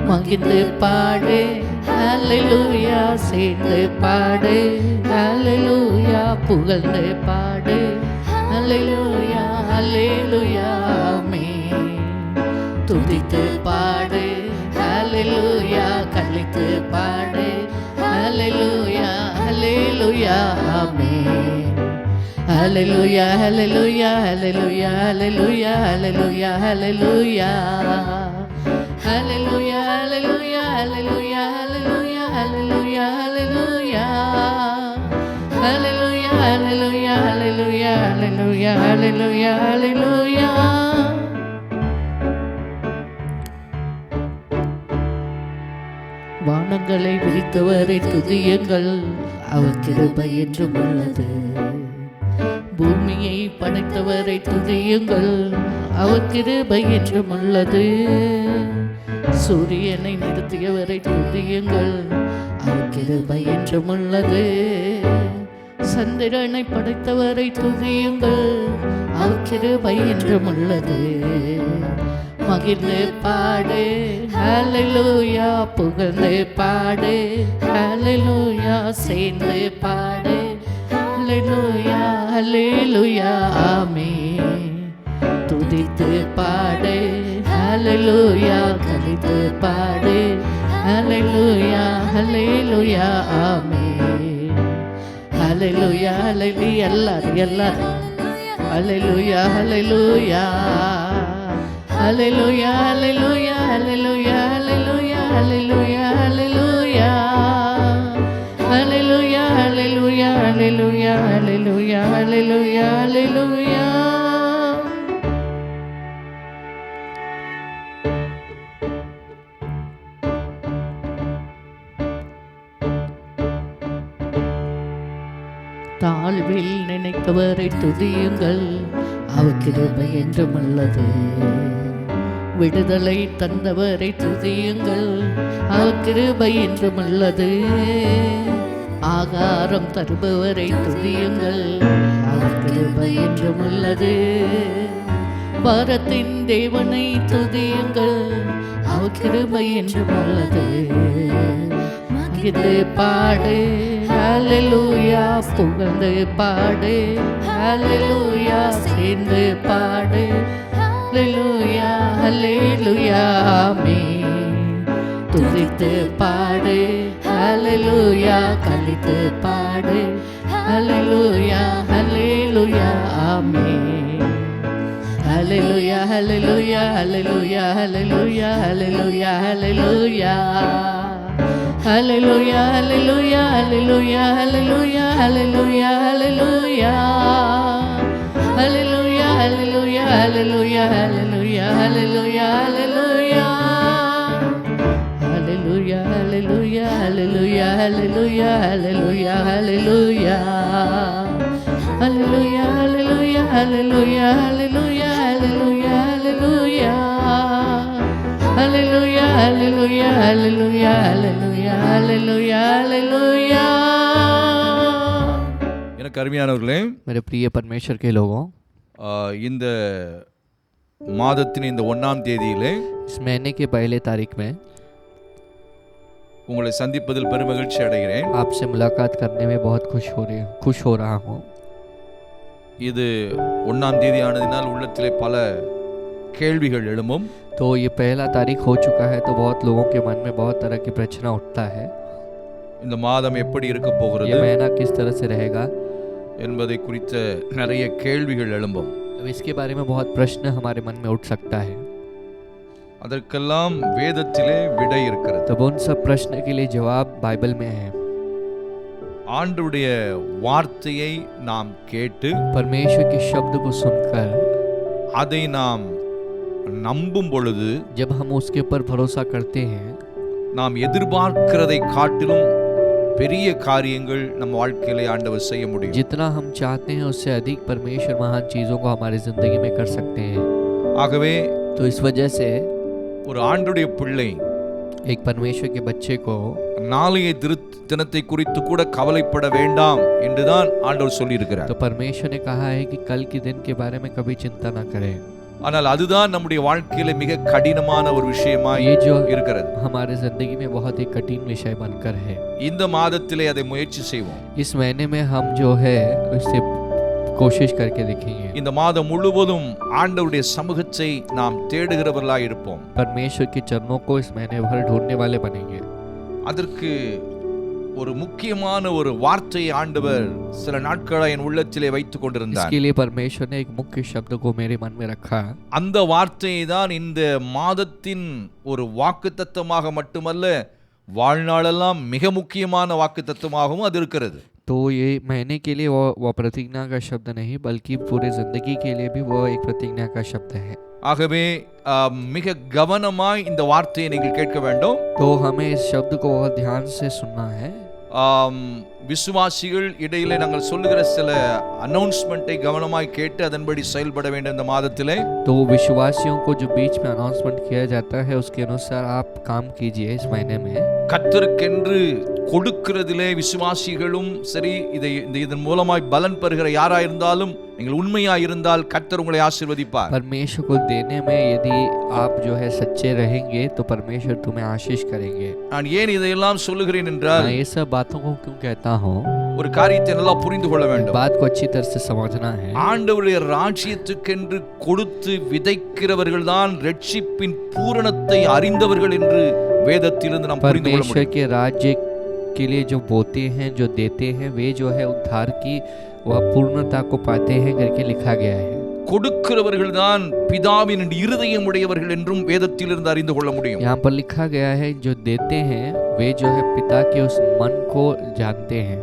மகிழ்ந்து பாடு ஹல்லேலூயா, சேர்ந்து பாடு ஹல்லேலூயா, புகழ்ந்து பாடு ஹல்லேலூயா ஹல்லேலூயா ஆமென். துதித்து பாடு ஹல்லேலூயா, கலித்து பாடு ஹல்லேலூயா ஹல்லேலூயா hallelujah, hallelujah, hallelujah, hallelujah, hallelujah, hallelujah. Hallelujah, hallelujah, hallelujah, hallelujah, hallelujah, hallelujah. Hallelujah, hallelujah, hallelujah, hallelujah, hallelujah, hallelujah. வானங்களை விரித்தவரை துதியுங்கள், அவர் கிருபை என்றும் உள்ளது. பூமியை படைத்தவரை துதியுங்கள், அவர் கிருபை என்றும் உள்ளது. சூரியனை நிறுத்தியவரை துதியுங்கள், அவர் கிருபை என்றும் உள்ளது. சந்திரனை படைத்தவரை துதியுங்கள், அவர் கிருபை என்றும் உள்ளது. மகிழ்ந்து பாடு ஹல்லேலூயா, புகழ்ந்து பாடு ஹல்லேலூயா, சேர்ந்து பாடு ஹல்லேலூயா, ஹல்லேலூயா, ஆமென். துதித்து பாடு ஹல்லேலூயா, கலித்து பாடு ஹல்லேலூயா, ஹல்லேலூயா, ஆமென். ஹல்லேலூயா, ஹல்லேலூயா, எல்லாரும் ஹல்லேலூயா, ஹல்லேலூயா, ஹல்லேலூயா, ஹல்லேலூயா, ஹல்லேலூயா, ஹல்லேலூயா, ஹல்லேலூயா, ஹல்லேலூயா, ஹல்லேலூயா, ஹல்லேலூயா, ஹல்லேலூயா, ஹல்லேலூயா, ஹல்லேலூயா, ஹல்லேலூயா. தாழ்வில் நினைத்தவரை துதியுங்கள், அவர் கிருபை என்றும் உள்ளது. விடுதலை தந்தவரை துதியுங்கள், அவர் கிருபை என்றும் உள்ளது. ஆகாரம் தருபவரை துதியுங்கள், அவர் கிருபை என்றும் உள்ளது. வரத்தின் தேவனை துதியுங்கள், அவர் கிருபை என்றும் உள்ளது. மகிழ்ந்து பாடு ஹல்லேலூயா, புகழ்ந்து பாடு ஹல்லேலூயா, சேர்ந்து பாடு ஹல்லேலூயா, ஹல்லேலூயா, ஆமென். துதித்து பாடு ஹல்லேலூயா, கலித்து பாடு ஹல்லேலூயா, ஹல்லேலூயா, ஆமென். ஹல்லேலூயா, ஹல்லேலூயா, ஹல்லேலூயா, ஹல்லேலூயா, ஹல்லேலூயா, ஹல்லேலூயா. Hallelujah, hallelujah, hallelujah, hallelujah, hallelujah, hallelujah. Hallelujah, hallelujah, hallelujah, hallelujah, hallelujah, hallelujah. Hallelujah, hallelujah, hallelujah, hallelujah, hallelujah, hallelujah. Hallelujah, hallelujah, hallelujah, hallelujah, hallelujah, hallelujah. Hallelujah, hallelujah, hallelujah, hallelujah, hallelujah, hallelujah. எனக்கு அருமையானவர்களே, मेरे प्रिय परमेश्वर के लोगों, இந்த மாதத்தின் இந்த 1ஆம் தேதியிலே इस महीने के पहले तारीख में உங்களை சந்திப்பதில் பெருமகிழ்ச்சி அடைகிறேன். आपसे मुलाकात करने में बहुत खुश हो रहा हूँ. இது 1ஆம் தேதி ஆனதினால் உள்ளத்திலே பல கேள்விகள் எழும்பும். तो ये पहला तारीख हो चुका है तो बहुत लोगों के मन में बहुत तरह की प्रश्न उठता है. இந்த மாதம் எப்படி இருக்க போகிறது, ये महीना किस तरह से रहेगा, என்பதை குறித்த நிறைய கேள்விகள் எழும்பும். अब इसके बारे में बहुत प्रश्न हमारे मन में उठ सकता है. அதற்கெல்லாம் வேதத்திலே விடை இருக்கிறது. तब उन सब प्रश्न के लिए जवाब बाइबल में है. ஆண்டவருடைய வார்த்தையை நாம் கேட்டு परमेश्वर के शब्द को सुनकर அதை நாம் நம்பும் பொழுது, जब हम उसके ऊपर भरोसा करते हैं, நாம் எதிர்பார்க்கிறதை காட்டிலும் பெரிய காரியங்கள் நம்ம வாழ்க்கையிலே ஆண்டவர் செய்ய முடியும். जितना हम चाहते हैं उससे अधिक परमेश्वर महान चीजों को हमारी जिंदगी में कर सकते हैं. ஆகவே तो इस वजह से ஒரு ஆண்டுடைய பிள்ளை एक परमेश्वर के बच्चे को நாளைய தினத்தை குறித்து கூட கவலைப்பட வேண்டாம் என்றுதான் ஆண்டவர் சொல்லி இருக்கிறார். तो परमेश्वर ने कहा है कि कल के दिन के बारे में कभी चिंता ना करें. ஆனால் அதுதான் நம்முடைய வாழ்க்கையில மிக கடினமான ஒரு விஷயமாய் ये जो இருக்கிறது. हमारे जिंदगी में बहुत ही कठिन विषय बनकर है. இந்த மாதத்திலே அதை முயற்சி செய்வோம். इस महीने में हम जो है उससे कोशिश करके देखेंगे. இந்த மாதம் முழுவதும் ஆண்டவருடைய சமூகத்தை நாம் தேடுகிறவர்களாய் இருப்போம். परमेश्वर के चरणों को इस महीने भर ढूंढने वाले बनेंगे. அதற்கு ஒரு முக்கியமான ஒரு வார்த்தையை ஆண்டவர் சில நாட்களா என் உள்ளத்திலே வைத்துக் கொண்டிருந்தார். इसके लिए परमेश्वर ने एक मुख्य शब्द को मेरे मन में रखा. அந்த வார்த்தையை தான் இந்த மாதத்தின் ஒரு வாக்குத்தத்தமாக மட்டுமல்ல, வாழ்நாளெல்லாம் மிக முக்கியமான வாக்குத்தத்தமாகவும் அது இருக்கிறது. तो ये महीने के लिए वो प्रतिज्ञा का शब्द नहीं, बल्कि पूरे जिंदगी के लिए भी वो एक प्रतिज्ञा का शब्द है. ஆகவே மிக கவனமாய் இந்த வார்த்தையை நீங்கள் கேட்க வேண்டும். तो हमें इस शब्द को बहुत ध्यान से सुनना है. விசுவாசிகள் இடையிலே நாங்கள் சொல்லுகிற சில அனௌன்ஸ்மெண்ட்டை கவனமாய் கேட்டு அதன்படி செயல்பட வேண்டும் இந்த மாதத்திலே. तो विश्वासियों को जो बीच में अनाउंसमेंट किया जाता है उसके अनुसार आप काम कीजिए इस महीने में. கர்த்தருக்கென்று கொடுக்கிறதிலே விசுவாசிகளும் சரி, இதன் மூலமாய் பலன் பெறுகிற யாரா இருந்தாலும் நீங்கள் உண்மையாய் இருந்தால் கர்த்தர் உங்களை ஆசீர்வதிப்பார். परमेश्वर को देने में यदि आप जो है सच्चे रहेंगे तो परमेश्वर तुम्हें आशीष करेंगे. நான் ஏன் இதையெல்லாம் சொல்லுகிறேன் என்றால், मैं ये सब बातों को क्यों कहता हूँ, ஒரு காரியத்தை நல்லா புரிந்து கொள்ள வேண்டும். बात को अच्छी तरह से समझना है. ஆண்டவருடைய ராஜ்யத்துக்கென்று கொடுத்து விதைக்கிறவர்கள் தான் ரட்சிப்பின் பூரணத்தை அறிந்தவர்கள் என்று வேதத்திலிருந்து நாம் புரிந்து கொள்ள परमेश्वर முடியும். के राज्य के लिए जो बोते हैं, जो देते हैं, वे जो है उद्धार की वह पूर्णता को पाते हैं करके लिखा गया है. கொடுக்கிறவர்கள் தான் பிதாவின் இருதயம் உடையவர்கள் என்றும் வேதத்திலிருந்து அறிந்து கொள்ள முடியும். यहाँ पर लिखा गया है जो देते हैं वे जो है पिता के उस मन को जानते हैं.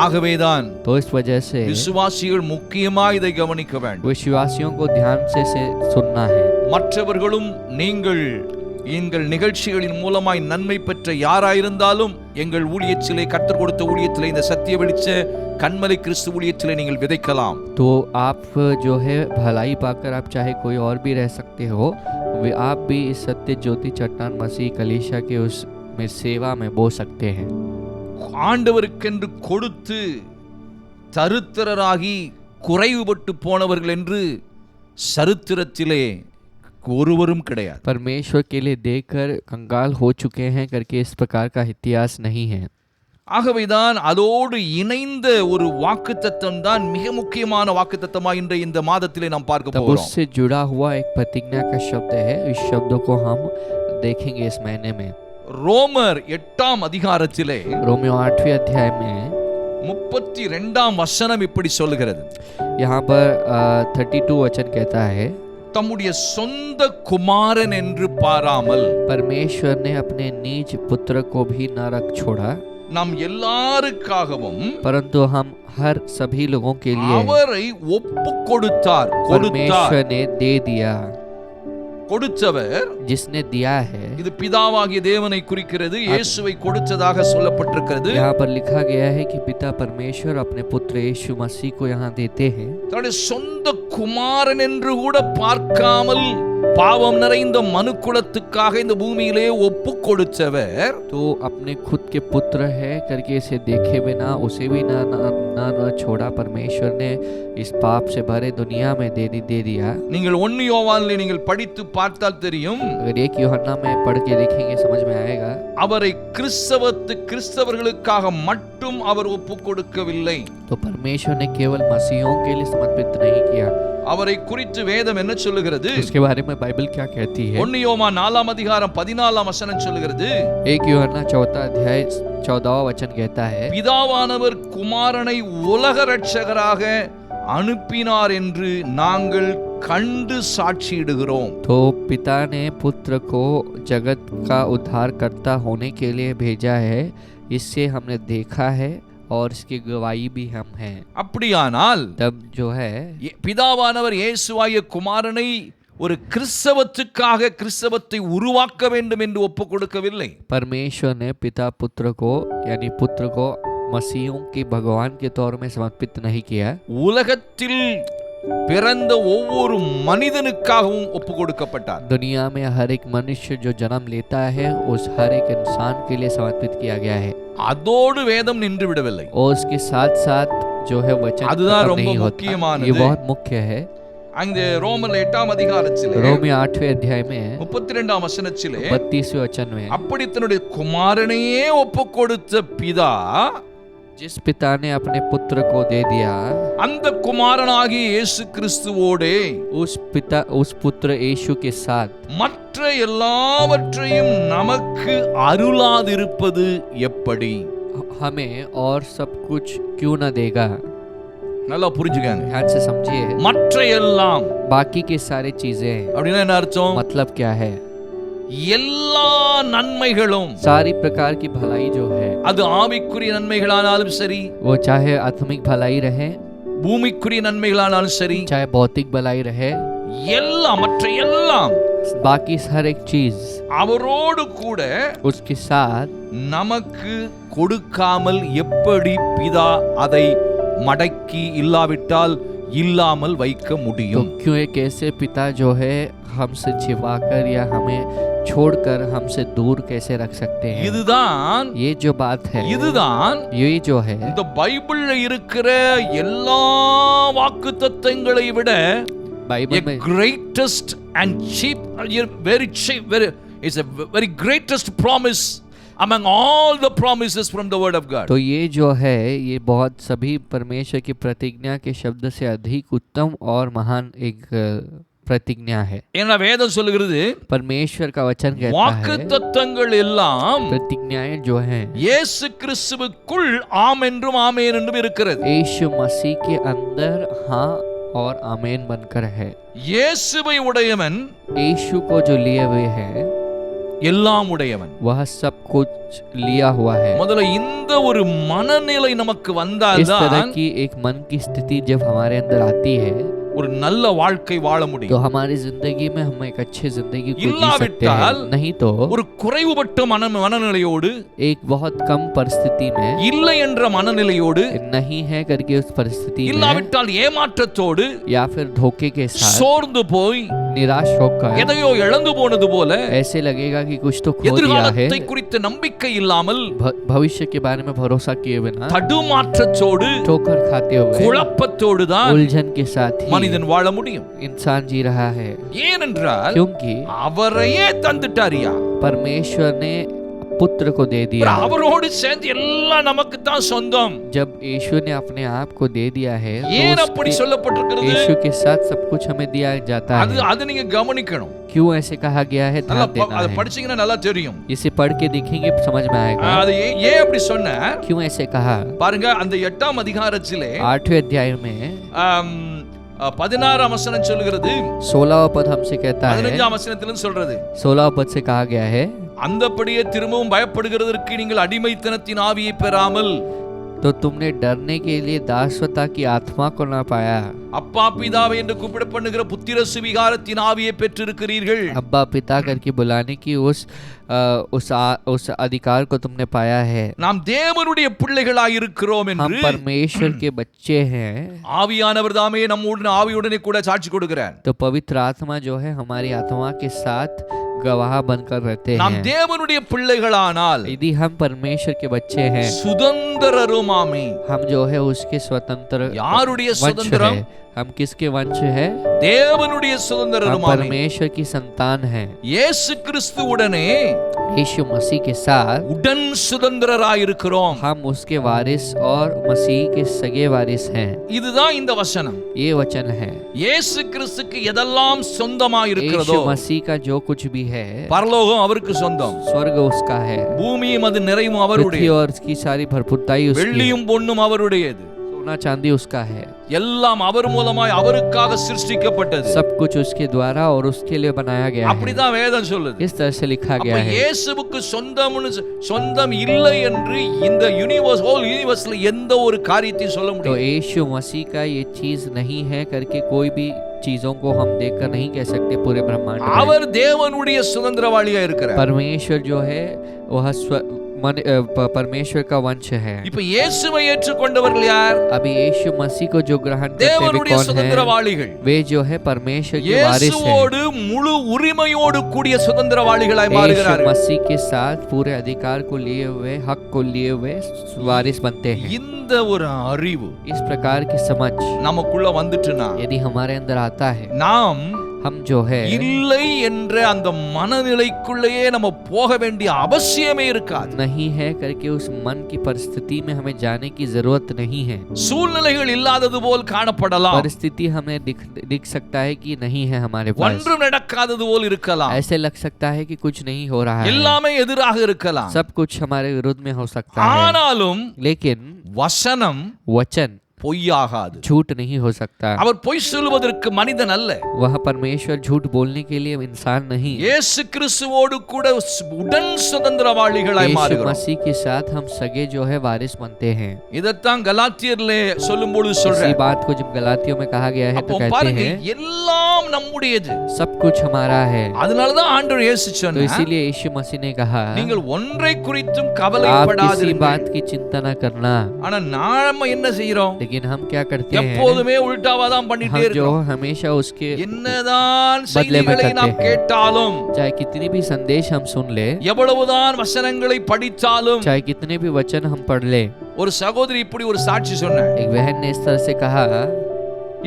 ஆகவேதான் तो इस वजह से விசுவாசிகள் முக்கியமாக இதை கவனிக்க வேண்டும். विश्वासियों को ध्यान से सुनना है. மற்றவர்களும் நீங்கள் எங்கள் நிகழ்ச்சிகளின் மூலமாய் நன்மை பெற்ற யாராயிருந்தாலும் எங்கள் ஊழியத்திலே, கர்த்தர் கொடுத்த ஊழியத்திலே, இந்த சத்திய வெளிச்ச கண்மலை கிறிஸ்து ஊழியத்திலே நீங்கள் விதைக்கலாம். तो आप जो है भलाई पाकर आप चाहे कोई और भी रह सकते हो, वे आप भी इस सत्य ज्योति चट्टान मसीह कलीसिया के उस में सेवा में बो सकते हैं. ஆண்டவருக்கென்று கொடுத்து தரித்திரராகி குறைவுபட்டு போனவர்கள் என்று சரித்திரத்திலே ஒருவரும் கிடையாது. परमेश्वर के लिए देकर कंगाल हो चुके हैं करके इस प्रकार का इतिहास नहीं है. ஆகவேதான் அதோடு இணைந்த ஒரு வாக்குத்தத்தம் தான் மிக முக்கியமான வாக்குத்தத்தமா இன்றைய இந்த மாதத்திலே நாம் பார்க்க तब போகிறோம். उससे जुड़ा हुआ एक प्रतिज्ञा का शब्द है. इस शब्द को हम देखेंगे इस महीने में. ரோமர் 8ஆம் அதிகாரத்திலே रोमियो 8वें अध्याय में 32ஆம் வசனம் இப்படி சொல்லுகிறது. यहाँ पर 32 वचन कहता है, தம்முடைய சொந்த குமாரன் என்று பாராமல் परमेश्वर ने अपने निज पुत्र को भी न रख छोड़ा, நாம் எல்லாருக்காகவும் परंतु हम हर सभी लोगों के लिए அவரை ஒப்பு கொடுத்தார். परमेश्वर ने दे दिया. கொடுத்தவர், जिसने दिया है, இது பிதாவாகிய தேவனை குறிக்கிறது. இயேசுவை கொடுத்ததாக சொல்லப்பட்டிருக்கிறது. यहाँ पर लिखा गया है कि पिता परमेश्वर अपने पुत्र यीशु मसीह को यहाँ देते हैं. தன்னுடைய சொந்த குமாரன் என்று கூட பார்க்காமல் பாவம் நிறைந்த மனுக்குலத்துக்காக இந்த பூமியிலே ஒப்பு கொடுத்தவர், तो अपने खुद के पुत्र है करके इसे देखे बिना उसे भी न छोड़ा. परमेश्वर ने इस पाप से भरे दुनिया में दे दिया. நீங்கள் 1 யோவானிலே நீங்கள் படித்து பார்த்தால் தெரியும். अगर 1 यूहन्ना में पढ़ के देखेंगे समझ में आएगा. அவரை கிறிஸ்தவர்களுக்காக மட்டும் அவர் ஒப்பு கொடுக்கவில்லை. तो परमेश्वर ने केवल मसीहों के लिए समर्पित नहीं किया. அவரை குறித்து வேதம் என்ன சொல்லுகிறது? उसके बारे में बाइबल क्या कहती है? 1 யோவான் 4ஆம் அதிகாரம் 14ஆம் வசனம் சொல்லுகிறது. 1 यूहन्ना 4 अध्याय 14वां वचन कहता है, பிதாவானவர் குமாரனை உலக இரட்சகராக அனுப்பினார் என்று நாங்கள் கண்டு சாட்சியிடுகிறோம். तो पिता ने पुत्र को जगत का उद्धारकर्ता होने के लिए भेजा है, इससे हमने देखा है और इसकी गवाही भी हम हैं. அப்படியானால் तब जो है பிதாவானவர் இயேசுவாகிய குமாரனை ஒரு கிறிஸ்தவத்தை உருவாக்க வேண்டும் என்று ஒப்பு கொடுக்கவில்லை. परमेश्वर ने पिता पुत्र को यानी पुत्र को मसीहों के भगवान के तौर में समर्पित नहीं किया. உலகத்தில் பிறந்த ஒவ்வொரு மனிதனுக்காகவும் ஒப்பு கொடுக்கப்பட்டார். दुनिया में हर एक मनुष्य जो जन्म लेता है उस हर एक इंसान के लिए समर्पित किया गया है. அதோடு வேதம் நின்று விடவில்லை. और उसके साथ साथ जो है वचन அதுதான் खत्म ரொம்ப नहीं होता. முக்கியமானது. ये बहुत मुख्य है. அங்கே ரோமர் 8ஆம் அதிகாரத்திலே रोमियो 8वें अध्याय में 32ஆம் வசனத்திலே 32वें वचन में அப்படி தன்னுடைய குமாரனையே ஒப்பு கொடுத்த பிதா, जिस पिता ने अपने पुत्र को दे दिया, அந்த குமாரனாகிய இயேசு கிறிஸ்துவோடே उस पुत्र यीशु के साथ மற்ற எல்லாவற்றையும் நமக்கு அருளாதிருப்பது எப்படி? हमें और सब कुछ क्यों न देगा। நல்லா புரிஞ்சுக்கங்க. ध्यान से समझिए, மற்ற எல்லாம் बाकी के सारे चीजें அப்படின்னா என்ன அர்த்தம்? मतलब क्या है? எல்லா நன்மைகளும், सारी प्रकार की भलाई जो है, அது ஆவிக்குரிய நன்மைகளானாலும் சரி, वो चाहे आत्मिक भलाई रहे, பூமிக்குரிய நன்மைகளானாலும் சரி, चाहे भौतिक भलाई रहे, எல்லாம் மற்ற எல்லாம் बाकी हर एक चीज அவரோடு கூட उसके साथ நமக்கு கொடுக்காமல் எப்படி பிதா அதை மடக்கி இல்லாவிட்டால் இல்லாமல் வைக்க तो முடியும்? क्यों एक ऐसे पिता जो है हमसे छिपाकर या हमें छोड़कर हमसे दूर कैसे रख सकते हैं? இதுதான் ये जो बात है, இதுதான் ये जो है, இந்த பைபிள்ல இருக்கிற எல்லா வாக்குத்தத்தங்களை விட बाइबल में greatest and cheap, very cheap, very, it's a very greatest promise among all the promises from the word of God. तो ये जो है, ये बहुत सभी परमेश्वर की प्रतिज्ञा के शब्द से अधिक उत्तम और महान एक प्रतिज्ञा है। ஏன்னா வேதம் சொல்லுகிறது परमेश्वर का वचन कहता है, வாக்குத்தத்தங்கள் எல்லாம் प्रतिज्ञाएं जो हैं இயேசு கிறிஸ்துவுக்குள் ஆம் என்றும் ஆமென் என்றும் இருக்கிறது. यीशु मसीह के अंदर हाँ और आमीन बनकर है। இயேசுவை உடையவன் यीशु को जो लिए हुए है, எல்லாம் உடையவன். वह सब कुछ लिया हुआ है। முதல்ல இந்த ஒரு மனநிலை நமக்கு इस तरह வந்தால்தான் की एक मन की स्थिति जब हमारे अंदर आती है, ஒரு நல்ல வாழ்க்கை வாழ तो முடியும். हमारी जिंदगी में हम एक अच्छी जिंदगी को जी सकते இல்லாவிட்டால் हैं। नहीं तो ஒரு குறைவுபட்ட மனநிலையோடு, एक बहुत कम परिस्थिति में, இல்லை என்ற மனநிலையோடு, नहीं है करके उस परिस्थिति में, இல்லாவிட்டால் ஏமாற்றத்தோடு, या फिर धोखे के साथ சோர்ந்து போய் निराश होकर எதையோ இழந்து போனது போல, ऐसे लगेगा कि कुछ तो खो दिया है, எதிர்காலத்தை குறித்த நம்பிக்கை இல்லாமல், भविष्य के बारे में भरोसा किए बिना, தடுமாற்றத்தோடு, ठोकर खाते हुए, குழப்பத்தோடு தான் उलझन के साथ ही மனிதன் வாழ முடியும். इंसान जी रहा है। ஏனென்றால் क्योंकि அவரையே தந்துட்டாரியா, परमेश्वर ने पुत्र को दे दिया। அவரோடு சேர்ந்து எல்லாம் நமக்கு தான் சொந்தம். जब यीशु ने अपने आप को दे दिया है, ஏன் तो அப்படி उसके- சொல்லப்பட்டிருக்கிறது? यीशु के साथ सब कुछ हमें दिया जाता அது है। அது நீங்க கவனிக்கணும். क्यों ऐसे कहा गया है, நல்லா ध्यान देना அதை है। படிச்சீங்கன்னா நல்லா தெரியும். इसे पढ़ के देखेंगे समझ में आएगा அது ஏன் அப்படி சொன்ன क्यों ऐसे कहा। பாருங்க, அந்த 8ஆம் அதிகாரத்திலே 8वें अध्याय में 16ஆம் வசனம் சொல்கிறது, 16वां पद हमसे कहता है, 15ஆம் வசனத்திலும் சொல்றது, 16वां पद से कहा गया है, அந்தபடியே திரும்பவும் பயப்படுகிறதற்கு நீங்கள் அடிமைத்தனத்தின் ஆவியை பெறாமல் तो तुमने डरने के लिए दासवता की आत्मा को ना पाया, அப்பா பிதாவை என்று கூப்பிடப்படுகிற புத்திர சுவிகாரத்தின் ஆவியை பெற்றிருக்கிறீர்கள். अब्बा पिता करके बुलाने की उस अधिकार को तुमने पाया है। நாம் தேவனுடைய பிள்ளைகளாய் இருக்கிறோம் हम என்று परमेश्वर के बच्चे हैं। ஆவியானவர் தாமே நம்முடன் ஆவியுடனே கூட சாட்சி கொடுக்கிறார். तो पवित्र आत्मा जो है हमारी आत्मा के साथ गवाह बनकर रहते நாம் हैं। தேவனுடைய பிள்ளைகளானால் यदि हम परमेश्वर के बच्चे हैं, சுதந்திரருமாமே. हम जो है उसके स्वतंत्र யாருடைய वंश சுதந்திரம்? है। हम किसके वंश है? தேவனுடைய हम சுதந்திரருமாமே. परमेश्वर की संतान हैं। இயேசு கிறிஸ்துவுடனே यीशु मसीह के साथ உடன் சுதந்திரராய் இருக்கிறோம். हम उसके वारिस और मसीह के सगे वारिस हैं। இதுதான் இந்த வசனம். ये वचन है। இயேசு கிறிஸ்துக்கு எதெல்லாம் சொந்தமாய் यीशु இருக்கிறதோ, मसीह का जो कुछ भी है, பரலோகம் அவருக்கு சொந்தம், स्वर्ग उसका है, பூமியும் அது நிறைவும் पृथ्वी அவருடைய, और उसकी सारी भरपूरताई उसकी है, வெள்ளியும் பொன்னும் அவருடையது, सोना चांदी उसका है, எல்லாம் அவர் மூலமாய் அவருக்காக சிருஷ்டிக்கப்பட்டது. सब कुछ उसके द्वारा और उसके लिए बनाया गया है। அப்படிதான் வேதம் சொல்லுது. इस तरह से लिखा அப்ப गया है। இயேசுவுக்கு சொந்தம் இல்லை என்று இந்த யூனிவர்ஸ், ஹோல் யூனிவர்ஸ்ல எந்த ஒரு காரியத்தையும் சொல்ல तो முடியாது. यीशु मसीह का ये चीज नहीं है करके कोई भी चीजों को हम देखकर नहीं कह सकते पूरे ब्रह्मांड में। அவர் தேவனுடைய சுதந்திரவாளியா இருக்கிறார். परमेश्वर जो है वह परमेश्वर का वंश है। இப்ப இயேசுவை ஏற்றுக்கொண்டவர்கள் யார்? अभी यीशु मसीह को जो ग्रहण करते वे தேவனுடைய कौन है? சுதந்திரவாளிகள். वे जो है परमेश्वर के वारिस हैं। இயேசுவோடு முழு உரிமையோடு கூடிய சுதந்திரவாளிகளாய் यीशु மாறுகிறார்கள். मसीह के साथ पूरे अधिकार को लिए हुए, हक को लिए हुए वारिस बनते हैं। இந்த ஒரு அறிவு इस प्रकार की समझ நமக்குள்ள வந்துட்டுனா यदि हमारे अंदर आता है, நாம் हम जो है இல்லை என்ற அந்த மனநிலைக்குள்ளேயே நம்ம போக வேண்டிய அவசியமே இருக்காது. नहीं है करके उस मन की परिस्थिति में हमें जाने की जरूरत नहीं है. சூழ்நிலைகள் இல்லாதது போல் காணப்படலாம். परिस्थिति हमें दिख सकता है कि नहीं है हमारे पास. ஒன்றும் நடக்காதது போல் இருக்கலாம். ऐसे लग सकता है कि कुछ नहीं हो रहा है. எல்லாமே எதிராக இருக்கலாம். सब कुछ हमारे विरुद्ध में हो सकता है. ஆனாலும் लेकिन வசனம் वचन பொய்யாகாது. झूठ नहीं हो सकता. அவர் பொய் சொல்வதற்கு மனிதன் அல்ல. वह परमेश्वर झूठ बोलने के लिए इंसान नहीं. இயேசு கிறிஸ்துவோடு கூட உடன் சுதந்திரவாளிகளாய் यीशु மாறுகிறோம். मसीह के साथ हम सगे जो है वारिस बनते हैं. இதத்தான் கலாத்தியர்ல சொல்லும்போது इसी சொல்றேன். बात को जब गलातियों में कहा गया है அப்போ तो कहते பாருங்க हैं எல்லாம் நம்முடையது. सब कुछ हमारा है. அதனாலதான் ஆண்டவர் இயேசு तो சொன்னார், इसीलिए यीशु मसीह ने कहा நீங்கள் ஒன்றை குறித்தும் आप किसी கவலைப்படாதீர்கள். बात की चिंता न करना. ஆனா நாம என்ன செய்றோம்? लेकिन हम क्या करते हैं, எப்போதுமே உல்டாவா தான் பண்ணிட்டே हम जो இருக்கோம். हमेशा उसके என்னதான் बदले में செய்திகளை நாம் करते हैं. கேட்டாலும், चाहे कितनी भी संदेश हम सुन ले, எவ்வளவுதான் வசனங்களை படித்தாலும், चाहे कितने भी वचन हम पढ़ ले. ஒரு சகோதரி இப்படி ஒரு சாட்சி சொன்னார். एक बहन ने इस तरह से कहा,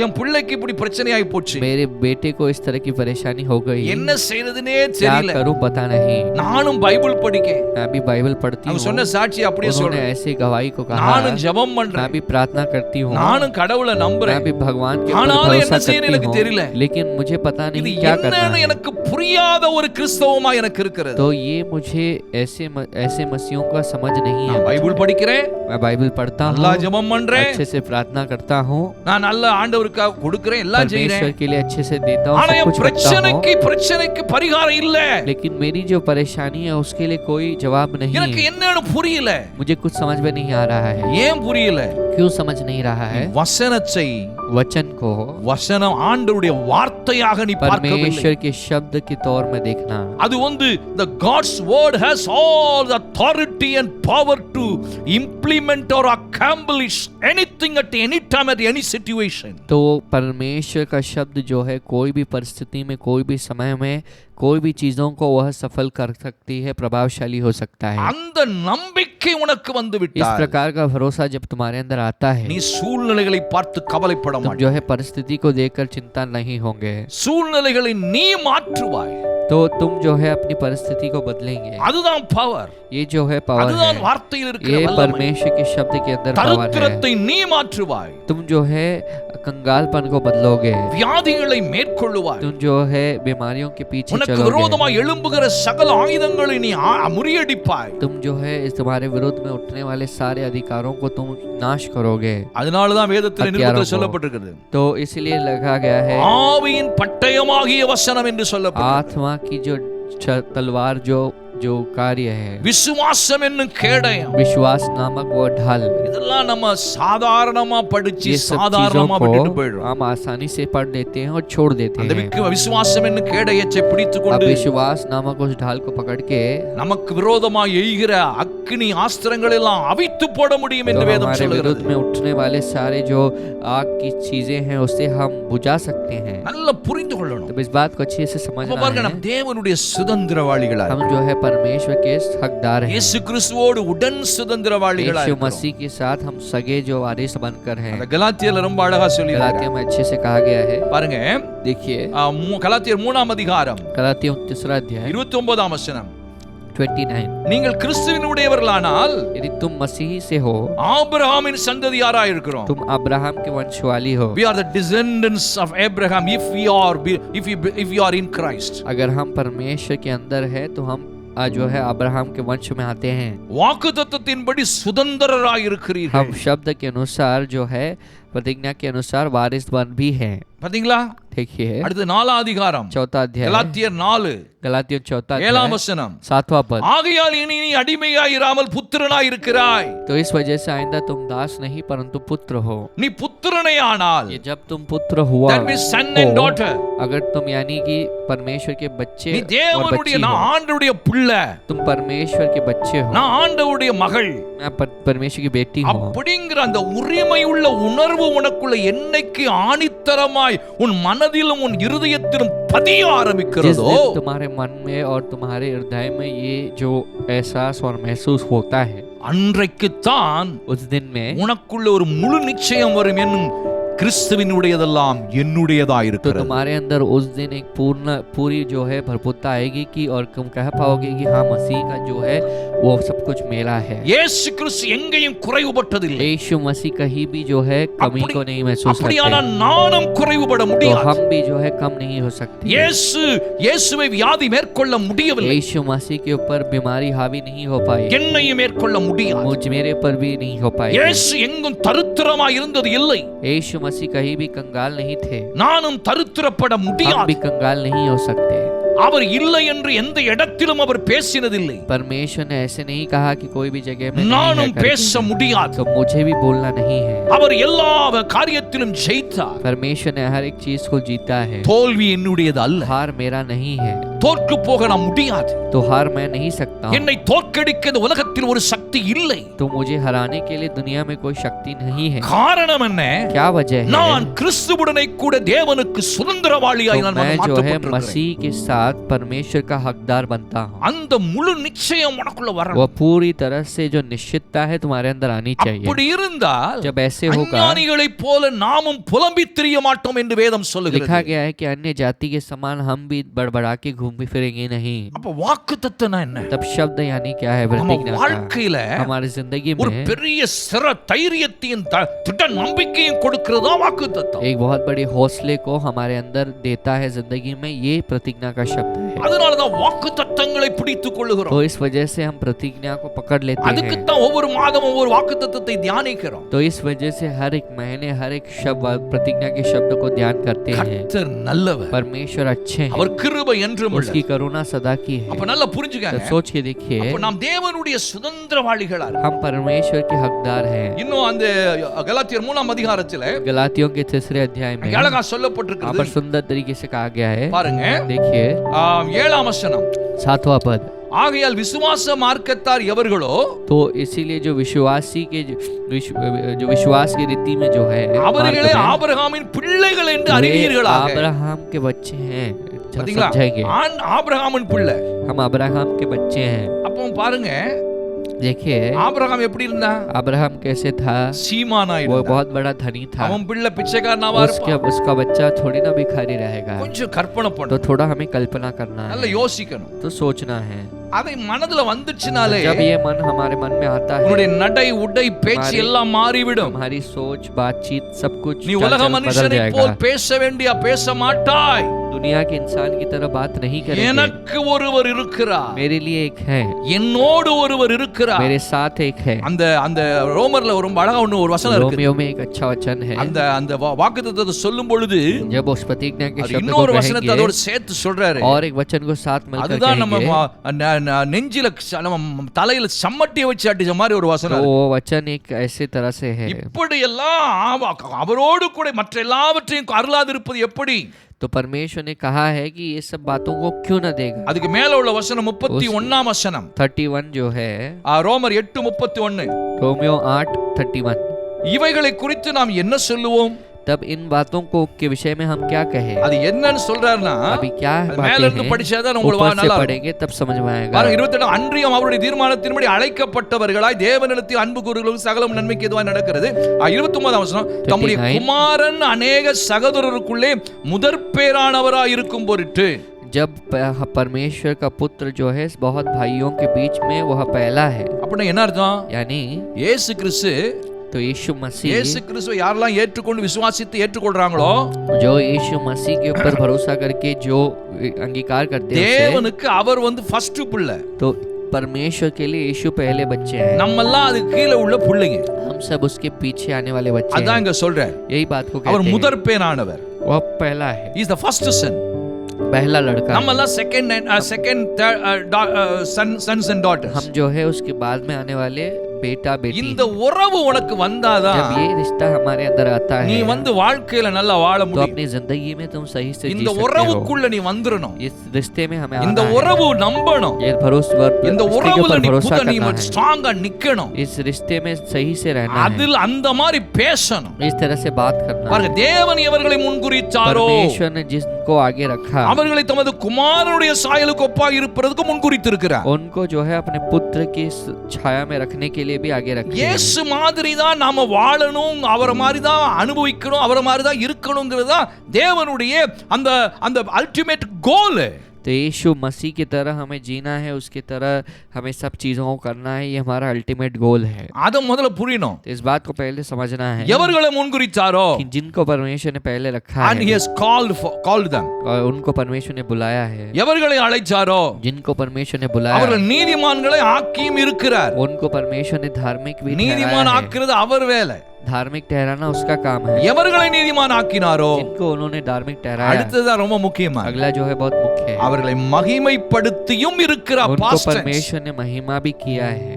என் பிள்ளைக்கு இப்படி பிரச்சனையாகி போச்சு, मेरे बेटे को इस तरह की परेशानी हो गई, என்ன செய்யறதுனே क्या தெரியல, करूं पता नहीं. நானும் பைபிள் படிக்கேன். मैं भी बाइबल पढ़ती அவங்க हूँ. சொன்ன சாட்சி அப்படியே उन्होंने சொல்றேன். ऐसे गवाही को कहा, நானும் ஜெபம் मैं பண்றேன், भी प्रार्थना करती हूँ, நானும் கடவுளை मैं நம்புறேன். भी भगवान के ऊपर ஆனாலும் भरोसा என்ன செய்யணும் करती எனக்கு தெரியல. हूँ, लेकिन मुझे पता இது नहीं क्या करना என்னன்னு है. எனக்கு புரியாத ஒரு கிறிஸ்தவமா எனக்கு இருக்கிறது. तो ये मुझे ऐसे मसीहों का समझ नहीं है. நான் பைபிள் படிக்கிறேன், मैं बाइबल पढ़ता हूँ, நல்லா ஜெபம் பண்றேன், अच्छे से प्रार्थना करता हूँ, நான் நல்ல ஆண்டவருக்காக கொடுக்கிறேன், எல்லாம் செய்றேன். परमेश्वर के लिए अच्छे से देता हूँ, ஆனா सब என் कुछ करता हूँ, பிரச்சனைக்கு பரிகாரம் இல்ல. लेकिन मेरी जो परेशानी है उसके लिए कोई जवाब नहीं எனக்கு है. என்னன்னு புரியல. मुझे कुछ समझ में नहीं आ रहा है. ஏன் புரியல? क्यों समझ नहीं रहा है? வசனத்தை, वचन को வசனம் ஆண்டவருடைய வார்த்தையாக நீ பார்க்கவில்லை. परमेश्वर के शब्द के तौर में देखना. அது the God's word has all the authority and power to implement or accomplish anything at any time at any situation. तो परमेश्वर का शब्द जो है कोई भी परिस्थिति में, कोई भी समय में, कोई भी चीजों को वह सफल कर सकती है, प्रभावशाली हो सकता है. அந்த நம்பிக்கை உனக்கு வந்து इस விட்டால் प्रकार का भरोसा जब तुम्हारे अंदर आता है, நீ சூழ்நிலைகளை பார்த்து கவலைப்பட तुम மாட்டாய். जो है परिस्थिति को देखकर चिंता नहीं होंगे. சூழ்நிலைகளை நீ மாற்றுவாய். तो तुम जो है अपनी परिस्थिति को बदलेंगे. அதுதான் பவர். ये जो है पावर அதுதான் है, வார்த்தையில் இருக்கிற ये வல்லமை. परमेश्वर के शब्द के अंदर पावर है. தரித்திரத்தை நீ மாற்றுவாய். तुम जो है कंगालपन को बदलोगे. வியாதிகளை மேற்கொள்ளுவாய். तुम जो है बीमारियों के पीछे உனக்கு चलोगे. விரோதமாய் எழும்புகிற சகல ஆயுதங்களை நீ முறியடிப்பாய். तुम जो है इस तुम्हारे विरोध में उठने वाले सारे अधिकारों को तुम नाश करोगे. அதனாலதான் வேதத்தில் हत्यारों நிருபத்தில் को. சொல்லப்பட்டிருக்கிறது. तो इसलिए लिखा गया है, ஆவியின் பட்டயமாகிய வசனம் என்று சொல்லப்பட்டிருக்கிறது. आत्मा की जो तलवार जो कार्य है, விசுவாசம் என்னும் கேடயம். विश्वास नामक वो ढाल. இதெல்லாம் நம்ம சாதாரணமா படிச்சு ये सब चीजों சாதாரணமா விட்டுட்டு को போயிடுறோம். हम आसानी से पढ़ लेते हैं और छोड़ देते அந்த हैं. விசுவாசம் என்னும் கேடயத்தை अब பிடித்துக்கொண்டு विश्वास नामक उस ढाल को पकड़ के நமக்கு விரோதமாய் எய்கிற அக்கினி ஆஸ்திரங்கள் எல்லாம் அவித்து போட முடியும் तो என்று வேதம் हमारे विरोध சொல்கிறது. में उठने वाले सारे जो आग की चीजें हैं उससे हम बुझा सकते हैं. நல்லா புரிந்து கொள்ளணும். तो इस बात को अच्छे से அப்ப समझना பாருங்க, है. நம்ம தேவனுடைய சுதந்திரவாளிகளா हम जो है परमेश्वर के हकदार हैं. இயேசு கிறிஸ்துவோடு உடன் சுதந்திரவாளிகளா यीशु இருக்கிறோம். मसीह के साथ हम सगे जो वारिस बनकर हैं. அந்த கலாத்தியர்ல ரொம்ப அழகா சொல்லி गलातियों में अच्छे से कहा गया है. பாருங்க, देखिए கலாத்தியர் 3ஆம் அதிகாரம் गलातियों 3 अध्याय 29ஆம் வசனம். 29. நீங்கள் கிறிஸ்துவினுடையவர்களானால் यदि तुम मसीही से हो, ஆபிரகாமின் சந்ததியாரா இருக்கிறோம். तुम अब्राहम के वंशवाली हो. We are the descendants of Abraham if we are in Christ. अगर हम परमेश्वर के अंदर है तो हम जो है अब्राहम के वंश में आते हैं. வாக்குத்தத்தத்தின்படி சுதந்திரராய் இருக்கிறீர்கள். हम शब्द के अनुसार जो है प्रतिज्ञा के अनुसार वारिस बन भी हैं. பாத்தீங்களா? देखिए அடுத்து 4ஆம் அதிகாரம் 4 अध्याय கலாத்தியர் 4 गलातियों 4 7ஆம் अध्याय வசனம். 7वां पद. ஆகையால் இனி நீ அடிமையாய் இராமல் புத்திரனாய் இருக்கிறாய். तो इस वजह से आइंदा तुम दास नहीं परंतु पुत्र हो. நீ புத்திரனே ஆனால், ये जब तुम पुत्र हुआ that means son and daughter, अगर तुम यानी कि परमेश्वर के बच्चे நீ और தேவனுடைய बच्ची நான் हो, ஆண்டவருடைய பிள்ளை, तुम परमेश्वर के बच्चे हो, நான் ஆண்டவருடைய மகள் मैं परमेश्वर की बेटी हूँ. அப்படிங்கிற அந்த உரிமை உள்ள உணர்வு உனக்குள்ள என்னைக்கு ஆணித்தரமாய் உன் மனதிலும் உன் இருதயத்திலும் பதிய जिस ஆரம்பிக்கிறதோ, दिन तुम्हारे मन में और तुम्हारे हृदय में ये जो एहसास और महसूस होता है, அன்றைக்குத்தான் उस दिन में உனக்குள்ள ஒரு முழு நிச்சயம் வரும் என்னும் கிறிஸ்துவினுடையதெல்லாம் என்னுடையதா तो இருக்கிறது. तुम्हारे अंदर उस दिन एक पूरी जो है भरपूरता आएगी कि और तुम कह पाओगे कि हाँ मसीह का जो है वो सब कुछ मेरा है। இயேசு கிறிஸ்து எங்கேயும் குறைவுபட்டதில்லை. यीशु मसीह कहीं भी जो है कमी को नहीं महसूस அப்படியான करते, நானும் குறைவுபட तो முடியாது. हम भी जो है कम नहीं हो सकते। இயேசுவை வியாதி மேற்கொள்ள முடியவில்லை. यीशु मसीह के ऊपर बीमारी हावी नहीं हो पाई, என்னையும் மேற்கொள்ள முடியாது. मुझ मेरे पर भी नहीं हो पाई। இயேசு எங்கும் தரித்திரமாய் இருந்தது இல்லை. यीशु मसीह कहीं भी कंगाल नहीं थे, நானும் தரித்திரப்பட हम முடியாது. भी कंगाल नहीं हो सकते। அவர் இல்லை என்று எந்த இடத்திலும் அவர் பேசினதில்லை. परमेश्वर ने ऐसे नहीं कहा कि कोई भी जगह में नहीं है நானும் करके, பேச முடியாது. तो मुझे भी बोलना नहीं है। அவர் எல்லா காரியத்திலும் ஜெயித்தார். परमेश्वर ने हर एक चीज को जीता है। தோல்வி என்னுடையது அல்ல. हार मेरा नहीं है, தோற்று போக நான் முடியாது. तो हार मैं नहीं सकता हूँ। என்னை தோற்கடிக்க இந்த உலகத்தில் ஒரு சக்தி இல்லை. तो मुझे हराने के लिए दुनिया में कोई शक्ति नहीं है। காரணம் என்ன? क्या वजह है? நான் கிறிஸ்துவுடனே கூட தேவனுக்கு சுதந்திரவாளியாய் तो நான் मैं जो है மாற்றப்பட்டிருக்கிறேன். मसीह के साथ परमेश्वर का हकदार बनता हूँ। அந்த முழு நிச்சயம் உனக்குள்ள வரணும். वो पूरी तरह से जो निश्चितता है तुम्हारे अंदर आनी चाहिए। அப்படி இருந்தால் जब ऐसे होगा, அஞ்ஞானிகளைப் போல நாமும் புலம்பி திரிய மாட்டோம் என்று வேதம் लिखा சொல்லுகிறது. गया है कि अन्य जाति के समान हम भी बड़बड़ा के घूम फिरेंगे नहीं। அப்ப வாக்குத்தத்தம்னா என்ன? तब शब्द यानी क्या है? நம்ம प्रतिज्ञा का। வாழ்க்கையில हमारी जिंदगी ஒரு में பெரிய சிற தைரியத்தையும் திட்ட நம்பிக்கையும் கொடுக்கிறதா வாக்குத்தத்தம். एक बहुत बड़ी हौसले को हमारे अंदर देता है जिंदगी में, ये प्रतिज्ञा का शब्द है। அதனாலதான் வாக்குத்தத்தங்களை பிடித்துக் கொள்ளுகிறோம். तो इस वजह से हम प्रतिज्ञा को पकड़ लेते அதுக்கு हैं। தான் ஒவ்வொரு மாதமும் ஒவ்வொரு வாக்குத்தத்தத்தை தியானிக்கிறோம். तो इस वजह से हर एक महीने हर एक शब्द प्रतिज्ञा के शब्द को ध्यान करते हैं। கர்த்தர் நல்லவர். परमेश्वर अच्छे हैं, அவர் கிருபை என்றும் உள்ளது. उसकी करुणा सदा की है। அப்ப நல்லா तो புரிஞ்சுக்கங்க. सोच के देखिए, அப்ப நாம் தேவனுடைய சுதந்திரவாளிகளா இருக்கோம். हम परमेश्वर के हकदार हैं। இன்னும் அந்த கலாத்தியர் 3ஆம் அதிகாரத்திலே गलातियों के 3 अध्याय में அழகா यहाँ சொல்லப்பட்டிருக்கிறது. पर सुंदर तरीके से कहा गया है। பாருங்க, देखिए 7ஆம் வசனம். 7वां पद। ஆகையால் விசுவாச மார்க்கத்தார் எவர்களோ तो इसीलिए जो विश्वासी के जो विश्वास की रीति में जो है அவர்களே ஆபிரகாமின் பிள்ளைகள் என்று वे அறிவீர்களாக. अब्राहम के बच्चे हैं। பாத்தீங்களா? समझेंगे, ஆபிரகாமின் பிள்ளை. हम अब्राहम के बच्चे हैं। அப்போ பாருங்க, देखिए ஆபிரகாம் எப்படி இருந்தா? अब्राहम कैसे था? சீமானா वो இருந்தா. बहुत बड़ा धनी था। அவன் பிள்ளை பிச்சைக்காரனாவா இருப்பான். उसका बच्चा थोड़ी ना भिखारी रहेगा। கொஞ்சம் கற்பனை तो பண்ணு. थोड़ा हमें कल्पना करना நல்ல है, யோசிக்கணும். तो सोचना है। அதை மனதுல வந்துச்சுனாலே जब ये मन हमारे मन में आता है, உன்னுடைய நடை உடை பேச்சு हमारी- எல்லாம் மாறிவிடும். हमारी सोच बातचीत सब कुछ நீ चाल உலக चलन बदल மனுஷனை जाएगा। போல் பேச வேண்டிய பேச மாட்டாய். दुनिया के इंसान की तरह बात नहीं करेंगे। எனக்கு ஒருவர் இருக்கிறார், मेरे लिए एक है, என்னோடு ஒருவர் இருக்கிறார். मेरे साथ एक है। அந்த அந்த ரோமர்ல ரொம்ப அழகா ஒரு வசனம் இருக்கு. रोमियो में एक अच्छा वचन है। அந்த அந்த வாக்குத்தத்தத்தை சொல்லும் பொழுது जब उस प्रतिज्ञा के அது शब्द को இன்னொரு வசனத்தை कहेंगे அதோட சேர்த்து சொல்றாரு. और एक वचन को साथ मिलकर அதுதான் நம்ம कहेंगे, நெஞ்சில நம்ம தலையில சம்மட்டியை வச்சு அடிச்ச மாதிரி ஒரு तो வசனம். वो वचन एक ऐसे तरह से है। இப்படி எல்லாம் அவரோடு கூட மற்ற எல்லாவற்றையும் அருளாதிருப்பது எப்படி? तो परमेश्वर ने कहा है कि ये सब बातों को क्यों न देगा। அதுக்கு மேல உள்ள வசனம் 31ஆம் வசனம். 31 जो है ரோமர் 8:31. रोमियो 8:31। இவைகளை குறித்து நாம் என்ன சொல்லுவோம்? तब इन बातों को के विषय में हम क्या कहें? அது என்னன்னு சொல்றாருன்னா, अभी क्या அது மேல बातें இருந்து हैं, படிச்சாதான் உங்களுக்கு ऊपर से நல்லா இருக்கும். पढ़ेंगे तब समझ में आएगा। பாருங்க 28 அன்றியும் அவருடைய தீர்மானத்தின்படி அழைக்கப்பட்டவர்களாய் தேவனிடத்தில் அன்பு கூறுகிறவர்கள் சகலம் நன்மைக்கு எதுவாய் நடக்கிறது. 29ஆம் வசனம். தம்முடைய குமாரன் அநேக சகோதரருக்குள்ளே முதற் பேரானவராய் இருக்கும் பொருட்டு. जब परमेश्वर का पुत्र जो है बहुत भाइयों के बीच में वह पहला है। அப்படின்னா என்ன அர்த்தம்? यानी இயேசு கிறிஸ்து, तो यीशु मसीह, இயேசு கிறிஸ்துவை யாரெல்லாம் ஏற்றுக்கொண்டு விசுவாசித்து ஏற்றுக்கொள்றாங்களோ, जो यीशु मसीह के ऊपर भरोसा करके जो अंगीकार करते हैं, தேவனுக்கு அவர் ஃபர்ஸ்ட் பிள்ளை. तो परमेश्वर के लिए यीशु पहले बच्चे हैं। நம்மெல்லாம் அது கீழே உள்ள பிள்ளைங்க. हम सब उसके पीछे आने वाले बच्चे அதான் हैं। இங்க சொல்றார். यही बात को அவர் कहते हैं, முதற் பேரானவர். वह पहला है, He is the first son. पहला लड़का है। நம்மெல்லாம் செகண்ட் sons and daughters. हम जो है उसके बाद में आने वाले बेटा बेटी। இந்த உறவு உனக்கு வந்தாதான் जब ये रिश्ता हमारे अंदर आता நீ है, வாழ்க்கையில நல்லா வாழ तो முடியும். अपनी जिंदगी में तुम सही से जी இந்த सकते हो। உறவுக்குள்ள நீ வந்துறணும். इस रिश्ते में हमें இந்த आना है। உறவு நம்பணும். ये भरोसा, இந்த इसके உறவுல ऊपर நீ भरोसा நீ करना है। ஸ்ட்ராங்கா நிக்கணும். इस रिश्ते में सही से रहना है, அதில் அந்த மாதிரி பேசணும். इस तरह से बात करना है। பாருங்க, தேவன் எவர்களை முன்குறித்தாரோ परमेश्वर ने जिनको आगे रखा, அவர்களை தமது குமாரனுடைய சாயலுக்கு ஒப்பாய் இருப்பதற்கு முன்குறித்திருக்கிறார். उनको जो है अपने पुत्र की छाया में रखने के लिए लिए भी आगे रखे हैं। இயேசு மாதிரி தான் நாம வாழணும், அவரை மாதிரி தான் அனுபவிக்கணும், அவரை மாதிரி தான் இருக்கணும்ங்கிறது தான் தேவனுடைய அந்த அந்த அல்டிமேட் கோல். तो यीशु मसीह की तरह हमें जीना है, उसकी तरह हमें सब चीजों को करना है, ये हमारा अल्टीमेट गोल है। அத முதல்ல புரியணும். तो इस बात को पहले समझना है எவர்களை முன்குறித்தாரோ कि जिनको परमेश्वर ने पहले रखा and he है has called them. और उनको परमेश्वर ने बुलाया है, எவர்களை அழைச்சாரோ जिनको परमेश्वर ने बुलाया அவர்கள் நீதிமான்களை ஆக்கியும் இருக்கிறார். उनको परमेश्वर ने धार्मिक भी நீதிமான் ठहराया है। ஆக்குறது அவர் வேலை. धार्मिक ठहराना उसका काम है। எவர்களை நீதிமான் ஆக்கினாரோ जिनको उन्होंने धार्मिक ठहराया, அடுத்ததான் ரொம்ப முக்கியமா अगला जो है बहुत मुख्य है, அவர்களை மகிமைப்படுத்தியும் இருக்கிறார். उनको past tense. परमेश्वर ने महिमा भी किया है।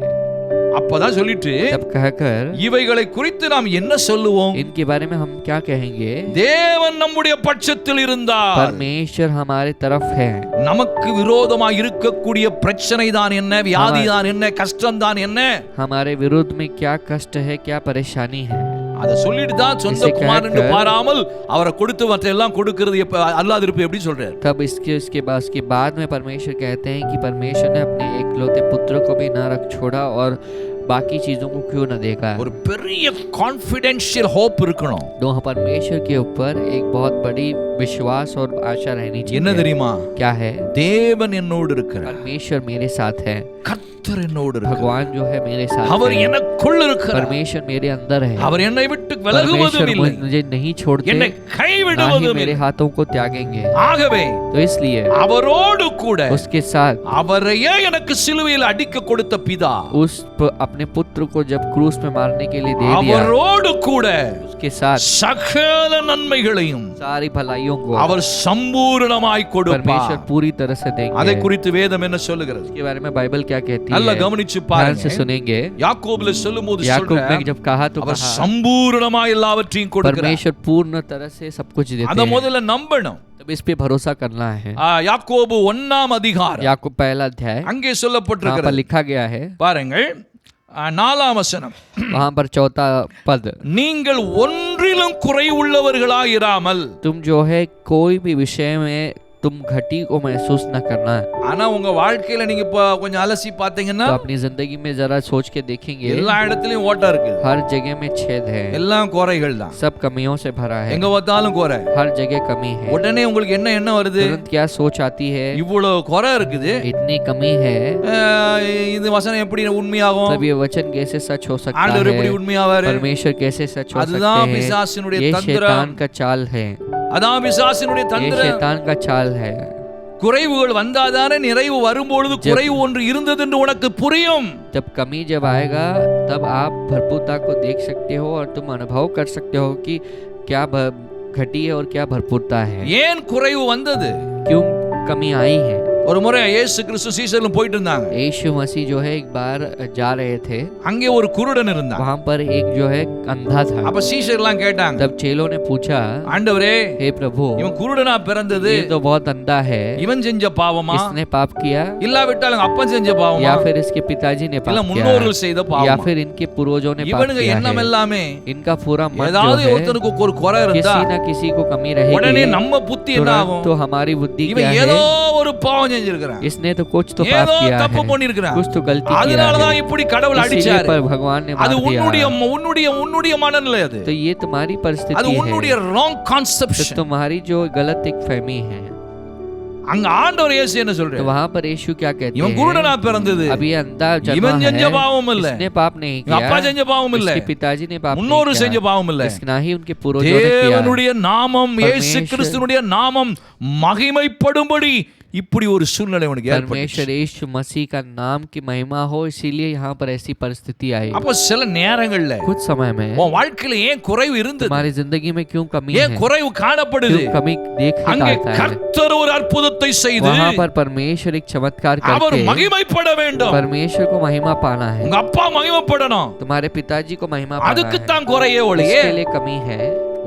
அப்பதான் சொல்லிட்டு तब कहकर இவைகளை குறித்து நாம் என்ன சொல்லுவோம்? इनके बारे में हम क्या कहेंगे? தேவன் நம்முடைய பட்சத்தில் இருந்தார், परमेश्वर हमारे तरफ है, நமக்கு விரோதமாக இருக்கக்கூடிய பிரச்சனை தான் என்ன, வியாதி தான் என்ன, கஷ்டம் தான் என்ன, हमारे विरुद्ध में क्या कष्ट है, क्या परेशानी है, அதை சொல்லிட்டு தான் சொந்த குமாரன் என்று பாராமல் அவரை கொடுத்து மற்றெல்லாம் கொடுக்கிறது அல்லாதிருப்பு எப்படி சொல்றார்? तब इसके बाद में परमेश्वर कहते हैं कि परमेश्वर ने अपने एकलौते पुत्र को भी न रख छोड़ा और बाकी चीजों को क्यों न देखा। ஒரு பெரிய கான்ஃபிடென்ஷியல் ஹோப் இருக்கணும். तो परमेश्वर के ऊपर एक बहुत बड़ी विश्वास और आशा रहनी चाहिए। என்ன தெரியுமா? क्या है? தேவன் என்னோடு இருக்கிறார், परमेश्वर मेरे साथ है, கர்த்தர் என்னோடு இருக்கிறார், भगवान जो है मेरे साथ அவர் है, எனக்குள் இருக்கிறார், परमेश्वर मेरे अंदर है, அவர் என்னை விட்டு விலகுவதும் இல்லை, मुझे नहीं छोड़ते, என்னை ना கைவிடுவதும் ही मेरे இல்லை. हाथों को त्यागेंगे। ஆகவே तो इसलिए அவரோடு கூட उसके साथ அவரையே எனக்கு சிலுவையில் அடிக்க கொடுத்த பிதா अपने पुत्र को जब क्रूस में मारने के लिए दे दिया, அவரோடு கூட उसके साथ சகல நன்மைகளையும் सारी भलाइयों को அவர் சம்பூரணமாய் கொடுப்பார். परमेश्वर पूरी तरह से देंगे। அதை குறித்து வேதம் என்ன சொல்லுகிறது? इसके बारे में बाइबल क्या कहती है? நல்லா கவனிச்சு ध्यान பாருங்க. से सुनेंगे। யாக்கோபுல சொல்லும்போது याकूब சொல்றார், ने जब कहा तो அவர் कहा சம்பூரணமாய் எல்லாவற்றையும் கொடுக்கிறார். परमेश्वर पूर्ण तरह से सब कुछ देते அத हैं। முதல்ல நம்பணும். तब इस पे भरोसा करना है। யாக்கோபு 1ஆம் அதிகாரம் याकूब पहला अध्याय அங்கே वहाँ पर சொல்லப்பட்டிருக்கிறது. लिखा गया है, பாருங்கள் 4ஆம் வசனம். वहाँ पर 4था पद, நீங்கள் ஒன்றிலும் குறைவுள்ளவர்களாயிராமல். तुम जो है कोई भी विषय में तुम घटी को महसूस न करना। ஆனா உங்க வாழ்க்கையில நீங்க கொஞ்சம் அலசி பாத்தீங்கன்னா तो अपनी जिंदगी में जरा सोच के देखेंगे, எல்லா இடத்துலயும் ஓட்டை இருக்கு, हर जगह में छेद है, எல்லாம் குறைகள் தான், सब कमियों से भरा है, எங்க பார்த்தாலும் குறை. हर जगह कमी है। உடனே உங்களுக்கு என்ன வருது? तुरंत क्या सोच आती है? இவ்வளவு குறை இருக்குது, इतनी कमी है, இந்த வசனம் எப்படி உண்மையாகும்? तब ये वचन कैसे सच हो सकता ஆண்டவர் है? எப்படி உண்மையாவாரு? परमेश्वर कैसे सच हो அதுதான் सकते हैं? பிசாசினுடைய ये தந்திரம், शैतान का चाल है, அதான் பிசாசினுடைய ये தந்திரம். शैतान का चाल है। குறைவுகள் வந்தாதானே நிறைவு வரும்பொழுது குறைவு ஒன்று இருந்தது என்று உனக்கு புரியும். जब कमी जब आएगा तब आप भरपूरता को देख सकते हो और तुम अनुभव कर सकते हो कि क्या घटी है और क्या भरपूरता है। ஏன் குறைவு வந்தது? क्यों कमी आई है? ஒரு முறை இயேசு கிறிஸ்து சீஷர்களும் போயிட்டு இருந்தாங்க. यीशु मसीह जो है एक बार जा रहे थे, அங்கே ஒரு குருடன் இருந்தான். वहाँ पर एक जो है अंधा था। அப்ப சீஷர்லாம் கேட்டாங்க, तब चेलों ने पूछा, ஆண்டவரே हे प्रभु, இவன் குருடனா பிறந்தது ये तो बहुत अंधा है, இவன் செஞ்ச பாவமா इसने पाप किया இல்லாவிட்டால் அப்பன் செஞ்ச பாவமா या फिर इसके पिताजी ने இல்ல पाप किया முன்னோர்கள் செய்த या பாவமா? फिर इनके पूर्वजों ने पाप இவனுங்க किया எண்ணம் है। எல்லாமே इनका पूरा मन जो ஏதாவது है ஒருத்தனுக்கு ஒரு குறை இருந்தா किसी न किसी को कमी உடனே रहेगी, நம்ம புத்தி என்ன तुरंत ஆகும்? तो हमारी बुद्धि क्या இவன் है? ஏதோ ஒரு பாவம் செஞ்சிருக்கிறான், इसने तो कुछ तो पाप ஏதோ किया தப்பு है, பண்ணிருக்கிறான், कुछ तो गलती किया அதனாலதான் है, இப்படி கடவுள் इसीलिए அடிச்சாரு. पर भगवान ने அது मार दिया। உன்னுடைய மனநிலை, அது तो ये तुम्हारी அது परिस्थिति உன்னுடைய है, ராங் तो கான்செப்ஷன். तुम्हारी जो गलत एक फहमी है। அங்க ஆண்டவர் இயேசு என்ன तो சொல்றாரு? वहाँ पर यीशु क्या कहते இவன் हैं? குருடனா பிறந்தது, अभी अंधा जन्मा இவன் है, செஞ்ச பாவம் இல்ல, इसने पाप नहीं இவன் அப்பா किया, செஞ்ச பாவம் இல்ல, इसके पिताजी ने पाप नहीं முன்னோரு செஞ்ச किया, பாவம் இல்ல. ना ही उनके पूर्वजों ने किया। தேவனுடைய நாமம் இயேசு परमेश्वर- கிறிஸ்துவினுடைய நாமம் மகிமைப்படும்படி இப்படி ஒரு சூழ்நிலை உனக்கு परमेश्वर ஏற்பட்டுச்சு. यीशु मसीह का नाम की महिमा हो, इसीलिए यहाँ पर ऐसी परिस्थिति आई। அப்ப சில நேரங்கள்ல कुछ समय में உன் வாழ்க்கையில ஏன் குறைவு இருந்தது? तुम्हारी जिंदगी में क्यों कमी ஏன் है? குறைவு காணப்படுது? क्यों कमी देखने அங்கே आता है? கர்த்தர் ஒரு அற்புதத்தை செய்து वहाँ पर परमेश्वर एक चमत्कार அவர் करके மகிமைப்பட வேண்டும். परमेश्वर को महिमा पाना है, உங்க அப்பா மகிமைப்படணும், तुम्हारे पिताजी को महिमा पाना அதுக்கு है, தான் குறையே ஒழிய इसके लिए कमी है,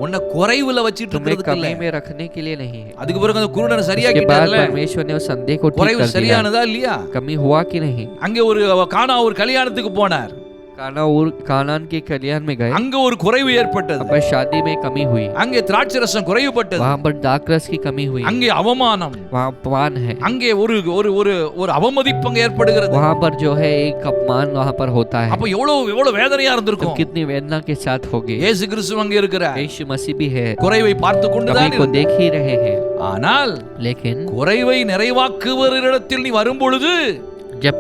உன்னை குறைவுல வச்சிட்டு तुम्हें இருக்கிறதுக்கு இல்ல. कमी में रखने के लिए नहीं है। அதுக்கு பிறகு அந்த குருடனை उसके बाद சரியாக்கிட்டார்ல, परमेश्वर ने उस संदेह को ठीक குறைவு कर दिया। சரியானதா இல்லையா? कमी हुआ कि नहीं? அங்கே ஒரு கானா ஒரு கல்யாணத்துக்கு போனார். कानान के कल्याण में गए, அங்க ஒரு குறைவு ஏற்பட்டது, वहाँ पर शादी में कमी हुई, அங்கே திராட்சை ரசம் குறைவுபட்டது, वहाँ पर दाखरस की कमी हुई, அங்கே அவமானம், वहाँ अपमान है, அங்கே ஒரு ஒரு ஒரு ஒரு அவமதிப்பு அங்கே ஏற்படுகிறது. वहाँ पर जो है एक अपमान वहाँ पर होता है। அப்ப எவ்வளவு எவ்வளவு வேதனையா तो இருந்திருக்கும். कितनी वेदना के साथ होगी। இயேசு கிறிஸ்து அங்கே இருக்கிறார், यीशु मसीह भी है, குறைவை பார்த்து கொண்டுதான் कमी को देख ही रहे हैं, ஆனால் लेकिन குறைவை நிறைவாக்குவரிடத்தில் நீ வரும்பொழுது जब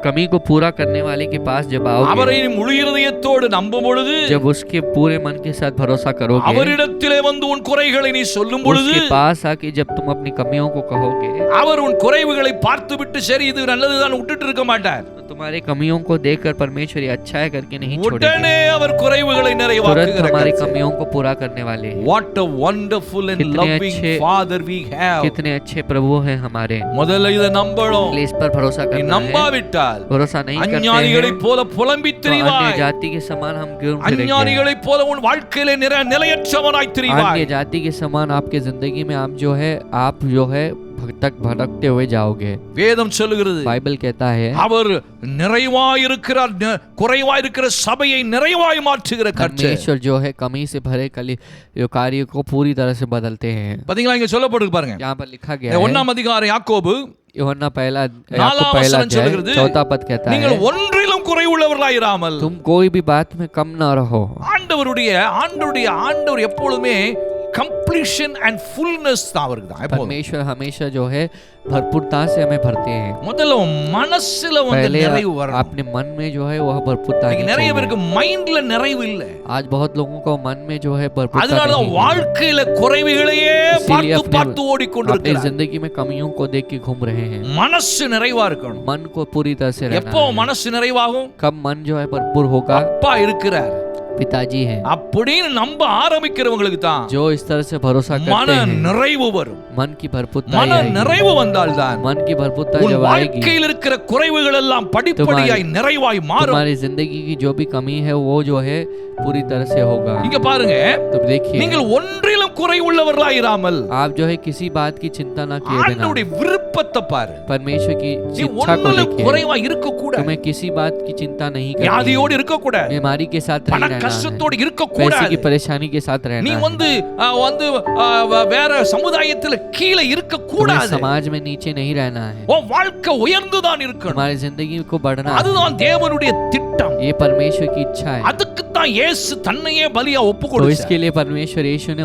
कमी को पूरा करने वाले के पास जब आओगे, அவரை நீ முழு இருதயத்தோடு நம்பும் பொழுது, जब उसके पूरे मन के साथ भरोसा करोगे, அவரிடத்திலே வந்து உன் குறைகளை நீ சொல்லும் பொழுது, उसके पास आके जब तुम अपनी कमियों को कहोगे, அவர் உன் குறைவுகளை பார்த்து விட்டு சரி இது நல்லதுதான் விட்டுட்டு இருக்க மாட்டார். तो तुम्हारे कमियों को देखकर परमेश्वर ये अच्छा है करके नहीं छोड़ेंगे, உடனே அவர் குறைவுகளை तुरंत நிறைவாக்குகிற हमारी கர்த்தர். कमियों को पूरा करने वाले हैं। What a wonderful and कितने loving अच्छे- Father we have. कितने अच्छे प्रभु हैं हमारे। முதல்ல இதை நம்பணும். इसलिए इस पर भरोसा நீ करना है। நம்பாவிட்டால் भरोसा नहीं करते हैं அஞ்ஞானிகளைப் போல புலம்பித் तो अन्य திரிவாய். जाति के समान हम क्यों फिरेंगे? அஞ்ஞானிகளைப் போல உன் வாழ்க்கையிலே நிலையற்றவனாய் अन्य திரிவாய். जाति के समान आपके जिंदगी में आप जो है भटकते हुए जाओगे। வேதம் சொல்லுகிறது, बाइबल कहता है அவர் நிறைவாய் இருக்கிறார், குறைவாய் இருக்கிற சபையை நிறைவாய் மாற்றுகிற கர்த்தர். परमेश्वर जो है कमी से भरे कार्य को पूरी तरह से बदलते हैं। பாத்தீங்களா இங்க சொல்லப்படுது பாருங்க. यहाँ पर लिखा गया है, 1ஆம் அதிகாரம் யாக்கோபு यूहन्ना पहला 4ஆம் வசனம் अध्याय சொல்லுகிறது, 4 पद कहता நீங்கள் है, ஒன்றிலும் குறைவுள்ளவர்களாய் இராமல். तुम कोई भी बात में कम ना रहो। ஆண்டவர் எப்பொழுதுமே completion and fullness தான் அவருக்கு தான் எப்போதும். परमेश्वर हमेशा जो है भरपूरता से हमें भरते हैं। முதல்ல உன் மனசுல வந்து पहले நிறைவு வரணும். अपने मन में जो है वह भरपूरता இன்னைக்கு நிறைய பேருக்கு மைண்ட்ல நிறைவு இல்ல. आज बहुत लोगों को मन में जो है भरपूरता அதனால தான் नहीं है। வாழ்க்கையில குறைவுகளையே इसीलिए பார்த்து பார்த்து अपनी ஓடிக்கொண்டிருக்கிறார். जिंदगी में कमियों को देख के घूम रहे हैं। மனசு நிறைவா இருக்கணும். मन को पूरी तरह से रहना எப்போ है। மனசு நிறைவாகும்? कब मन जो है भरपूर होगा? அப்பா இருக்கிறார் पिताजी हैं। அப்படின்னு நம்ப ஆரம்பிக்கிறவங்களுக்கு தான் जो इस तरह से भरोसा மன करते हैं, நிறைவு வரும். मन की भरपूरता மன आएगी। நிறைவு வந்தால்தான் मन की भरपूरता உன் जब आएगी, வாழ்க்கையில் இருக்கிற குறைவுகள் எல்லாம் படிப்படியாய் நிறைவாய் மாறும். तुम्हारी जिंदगी की जो भी कमी है वो जो है पूरी तरह से होगा। இங்க பாருங்க, तो देखिए, நீங்கள் ஒன்றிலும் குறைவுள்ளவர்களாய் இராமல் आप जो है किसी बात की चिंता ना किए बिना ஆண்டவருடைய விருப்பத்தை பாரு. परमेश्वर की நீ इच्छा को ஒன்றிலும் लेके குறைவா இருக்க கூடாது. तुम्हें किसी बात की चिंता नहीं करनी है। வியாதியோடு இருக்க கூடாது. बीमारी के साथ பண नहीं रहना है, கஷ்டத்தோடு இருக்க पैसे கூடாது. की परेशानी के साथ रहना நீ है। வந்து வேற சமுதாயத்துல கீழே இருக்க तुम्हें கூடாது. समाज में नीचे नहीं रहना है, உன் வாழ்க்கை உயர்ந்துதான் இருக்கணும். तुम्हारी जिंदगी को बढ़ना है। அதுதான் தேவனுடைய திட்டம். ये परमेश्वर की इच्छा है। அதுக்கு தான் இயேசு தன்னையே பலியா ஒப்பு तो கொடுத்தார். इसके लिए परमेश्वर यीशु ने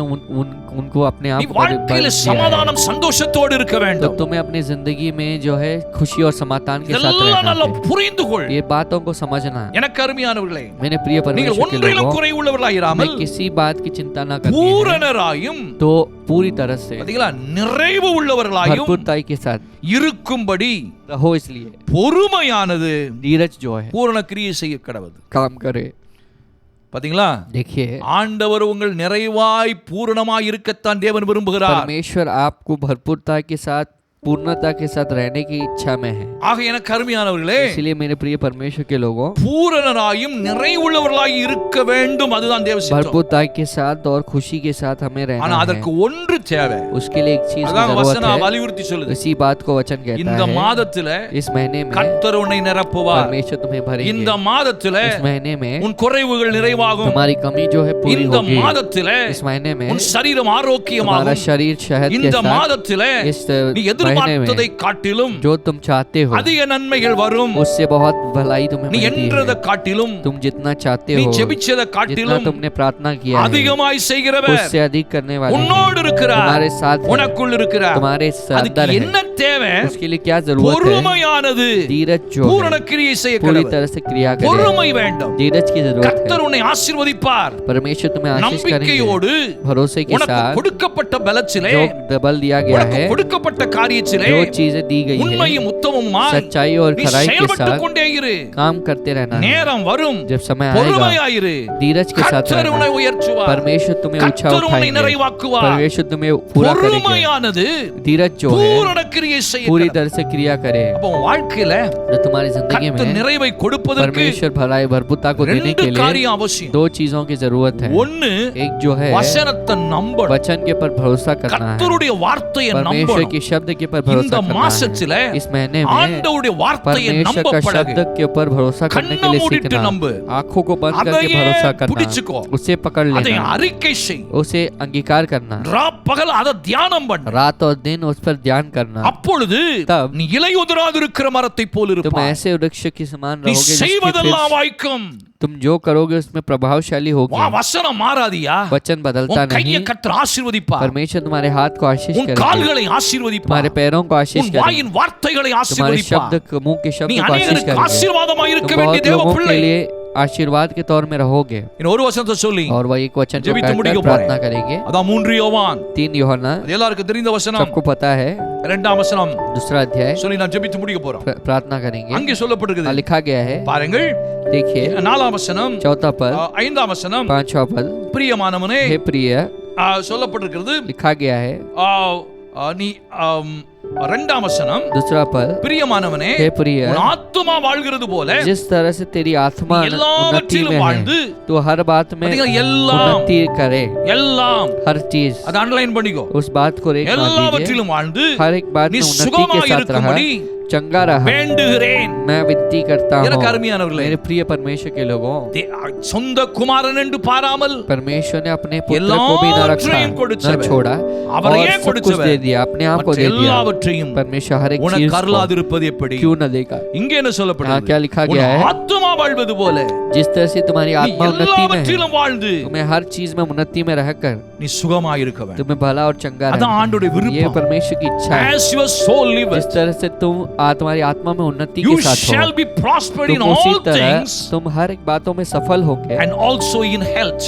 उनको अपने आप நீ पर வாழ்க்கையில बलि दिया है। சமாதானம் சந்தோஷத்தோடு இருக்க तो வேண்டும். तुम्हें अपनी जिंदगी में जो है खुशी और समाधान के साथ இதெல்லாம் रहना நல்லா है। புரிந்து கொள். ये बातों को समझना है। எனக்கு அருமையானவர்களே, मैंने प्रिय நீங்கள் परमेश्वर के ஒன்றிலும் लोगों, குறைவுள்ளவர்களாய் मैं இராமல் किसी बात की चिंता ना करनी है, பூரணராயும், तो पूरी तरह से பாத்தீங்களா, நிறைவு உள்ளவர்களாயும் भरपूरताई के साथ இருக்கும்படி रहो। इसलिए பொறுமையானது धीरज जो है பூரண கிரியை செய்ய கடவுது. काम करे। பாத்தீங்களா, देखिए, ஆண்டவர் உங்கள் நிறைவாய் பூரணமாய் இருக்கத்தான் தேவன் விரும்புகிறார். परमेश्वर आपको भरपूरता के साथ पूर्णता के साथ रहने की इच्छा में है। ஆக எனக்கு அருமையானவர்களே, इसलिए मेरे प्रिय परमेश्वर के लोगों, பூரணராயும் நிறைவுள்ளவர்களாய் இருக்க வேண்டும். அதுதான் தேவ சித்தம். भरपूरता के साथ और खुशी के साथ हमें ஆனா रहना है। அதற்கு ஒன்று தேவை. उसके लिए एक चीज की அதான் जरूरत வசனம் है। வலியுறுத்தி சொல்லுது. इसी बात को वचन कहता இந்த है, மாதத்துல इस महीने में கர்த்தர் உன்னை நிரப்புவார். परमेश्वर तुम्हें भरेंगे। இந்த மாதத்துல इस महीने में உன் குறைவுகள் நிறைவாகும். तुम्हारी कमी जो है पूरी இந்த होगी। மாதத்துல इस महीने में உன் சரீரம் तुम्हारा ஆரோக்கியமாகும். शरीर शहद के இந்த साथ, மாதத்துல इस நீ महीने எதிர்பார்த்ததை में காட்டிலும் जो तुम चाहते हो அதிக நன்மைகள் வரும். उससे बहुत भलाई तुम्हें நீ मिलती என்றதை है। காட்டிலும் तुम जितना चाहते நீ हो, ஜெபிச்சதை जितना காட்டிலும் तुमने प्रार्थना किया है, அதிகமாய் செய்கிறவர் उससे अधिक करने वाले हैं। உன்னோடு இருக்கிறார், तुम्हारे साथ है, உனக்குள் இருக்கிறார். तुम्हारे அதுக்கு अंदर என்ன है। தேவை? उसके लिए क्या जरूरत है? பொறுமையானது धीरज जो பூரண है கிரியை செய்ய पूरी கடவுள். तरह से क्रिया करे। பொறுமை வேண்டும். धीरज की जरूरत கர்த்தர் है। உன்னை ஆசீர்வதிப்பார். परमेश्वर तुम्हें आशीष करेंगे। நம்பிக்கையோடு भरोसे के உனக்கு साथ கொடுக்கப்பட்ட பலத்திலே, जो डबल दिया गया உனக்கு है, கொடுக்கப்பட்ட காரியத்திலே जो चीजें दी गई है, உண்மையும் உத்தமமுமாய் सच्चाई और நீ खराई के செயல்பட்டு साथ கொண்டே இரு. काम करते रहना है। நேரம் வரும், जब समय आएगा, பொறுமையாயிரு. धीरज के साथ கர்த்தர் रहना உன்னை है। உயர்த்துவார். परमेश्वर तुम्हें ऊंचा கர்த்தர் உன்னை उठाएंगे। நிறைவாக்குவார். परमेश्वर तुम्हें पूरा करेंगे। பொறுமையானது धीरज जो है பூரண கிரியை செய்ய पूरी கடவுள். तरह से क्रिया करे। அப்போ உன் வாழ்க்கையில तो तुम्हारी जिंदगी கர்த்தர் में நிறைவை கொடுப்பதற்கு परमेश्वर भलाई भरपूरता को देने ரெண்டு के लिए காரியம் அவசியம். 2 चीजों की जरूरत है। ஒன்னு एक जो है வசனத்தை நம்பணும். वचन के पर भरोसा करना है। கர்த்தருடைய வார்த்தையை परमेश्वर நம்பணும். के शब्द के पर இந்த भरोसा करना மாசத்துல है। इस महीने रहने में ஆண்டவருடைய வார்த்தையை परमेश्वर நம்ப का பழகு. शब्द के ऊपर भरोसा करने के கண்ணை लिए மூடிட்டு सीखना, நம்பு. आंखों को बंद करके அதையே भरोसा करना, பிடிச்சுக்கோ. उसे पकड़ அதை लेना, அறிக்கை செய். उसे अंगीकार करना, பகல் அதை தியானம் பண்ணு. रात और दिन उस पर ध्यान करना। அப்பொழுது तब நீ இலை உதிராதிருக்கிற மரத்தை போல் तुम இருப்பாய். ऐसे वृक्ष के समान நீ रहोगे जिसकी செய்வதெல்லாம் फिर வாய்க்கும். तुम जो करोगे उसमें प्रभावशाली होगे। வசனம் மாறாதியா? वचन बदलता உன் கையை नहीं। கர்த்தர் ஆசீர்வதிப்பார். परमेश्वर तुम्हारे हाथ को आशीष உன் करेगा, கால்களை ஆசீர்வதிப்பார். तुम्हारे पैरों को आशीष உன் करेगा, வாயின் வார்த்தைகளை तुम्हारे ஆசீர்வதிப்பார். शब्द मुंह के शब्द நீ को आशीष அநேகருக்கு करेगा। ஆசீர்வாதமாய் இருக்க तुम வேண்டிய बहुत தேவ लोगों பிள்ளை. के लिए आशीर्वाद के तौर में रहोगे। இன்னும் ஒரு வசனத்தை சொல்லி और वह एक वचन को जब भी तुम कहकर मुड़ियो प्रार्थना बोले। करेंगे। அதான் 3 யோவான் 3 यूहन्ना அது எல்லாருக்கும் தெரிந்த வசனம். सबको पता है, 2ஆம் வசனம் दूसरा अध्याय சொல்லி நான் ஜெபித்து முடிக்க போறோம். प्रार्थना करेंगे। அங்கே சொல்லப்பட்டிருக்குது. लिखा गया है, பாருங்கள், देखिए 4ஆம் வசனம், 4 पद, 5ஆம் வசனம், 5वां पद, பிரியமானவனே हे प्रिय, சொல்லப்பட்டிருக்கிறது. लिखा गया है। நீ 2ஆம் வசனம், दूसरा पद, பிரியமானவனே हे प्रिय, உன் ஆத்துமா வாழ்கிறது போல जिस तरह से तेरी आत्मा நீ उन्नति எல்லாவற்றிலும் में வாழ்ந்து, है, तो हर बात में பாத்தீங்களா, எல்லாம் उन्नति करे। எல்லாம் हर चीज, அதை அண்டர்லைன் பண்ணிக்கோ. उस बात को रेख मार दीजिए। எல்லாவற்றிலும் வாழ்ந்து हर एक बात நீ में उन्नति சுகமா के साथ रहा, இருக்கும்படி चंगा रहा, வேண்டுகிறேன். मैं विनती करता எனக்கு हूँ। அருமையானவர்களே, मेरे प्रिय परमेश्वर के लोगों, சொந்த குமாரன் என்று பாராமல் परमेश्वर ने अपने पुत्र को भी न रखा, न छोड़ा, और सब कुछ दे दिया, अपने आप को दे दिया। எல்லாவற்றையும் परमेश्वर हर एक चीज உனக்கு को அருளாதிருப்பது எப்படி? क्यों न देगा? இங்கே என்ன यहाँ சொல்லப்படுகிறது? क्या लिखा गया है? ஆத்துமா வாழ்வது போல जिस तरह से तुम्हारी நீ आत्मा उन्नति में है, எல்லாவற்றிலும் வாழ்ந்து तुम्हें हर चीज में उन्नति में रहकर நீ சுகமாய் இருக்க வேண்டும். तुम्हें भला और चंगा அதான் रहना, ஆண்டவருடைய ये விருப்பம். परमेश्वर की इच्छा है। As your soul liveth, जिस तरह से तुम तुम्हारी आत्मा में उन्नति you के साथ shall हो, be prospered in तुम उसी all तरह things तुम हर एक बातों में सफल होगे, and also in health.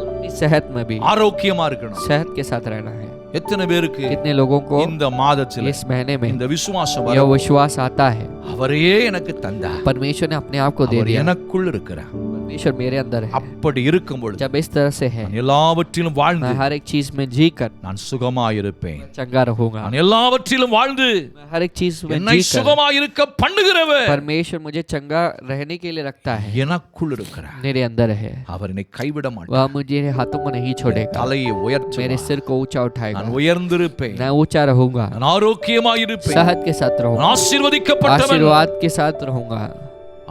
अपनी सेहत में भी ஆரோக்கியமா இருக்கணும். सेहत के साथ रहना है। எத்தனை பேருக்கு कितने लोगों को இந்த மாதத்தில் इस महीने में இந்த விசுவாசம் यह வரும்? विश्वास आता है, அவரே எனக்கு தந்தார். परमेश्वर ने अपने आप को दे அவர் दिया, எனக்குள் இருக்கிறார். परमेश्वर मेरे अंदर है। அப்படி இருக்கும் பொழுது जब इस तरह से है, நான் எல்லாவற்றிலும் வாழ்ந்து मैं हर एक चीज में जी कर நான் சுகமாயிருப்பேன். चंगा रहूंगा। நான் எல்லாவற்றிலும் வாழ்ந்து मैं हर एक चीज में என்னை जी कर, சுகமாயிருக்க பண்ணுகிறவர் परमेश्वर मुझे चंगा रहने के लिए रखता है, எனக்குள் இருக்கிறார். मेरे अंदर है। அவர் என்னை கைவிட மாட்டார். वह मुझे हाथों को नहीं छोड़ेगा, தலையை मेरे உயர்த்துவார். सिर को ऊंचा उठाएगा, நான் உயர்ந்திருப்பேன். मैं ऊंचा रहूंगा, நான் ஆரோக்கியமாயிருப்பேன். सेहत के साथ நான் रहूंगा, ஆசீர்வதிக்கப்பட்டவன். आशीर्वाद के साथ रहूंगा।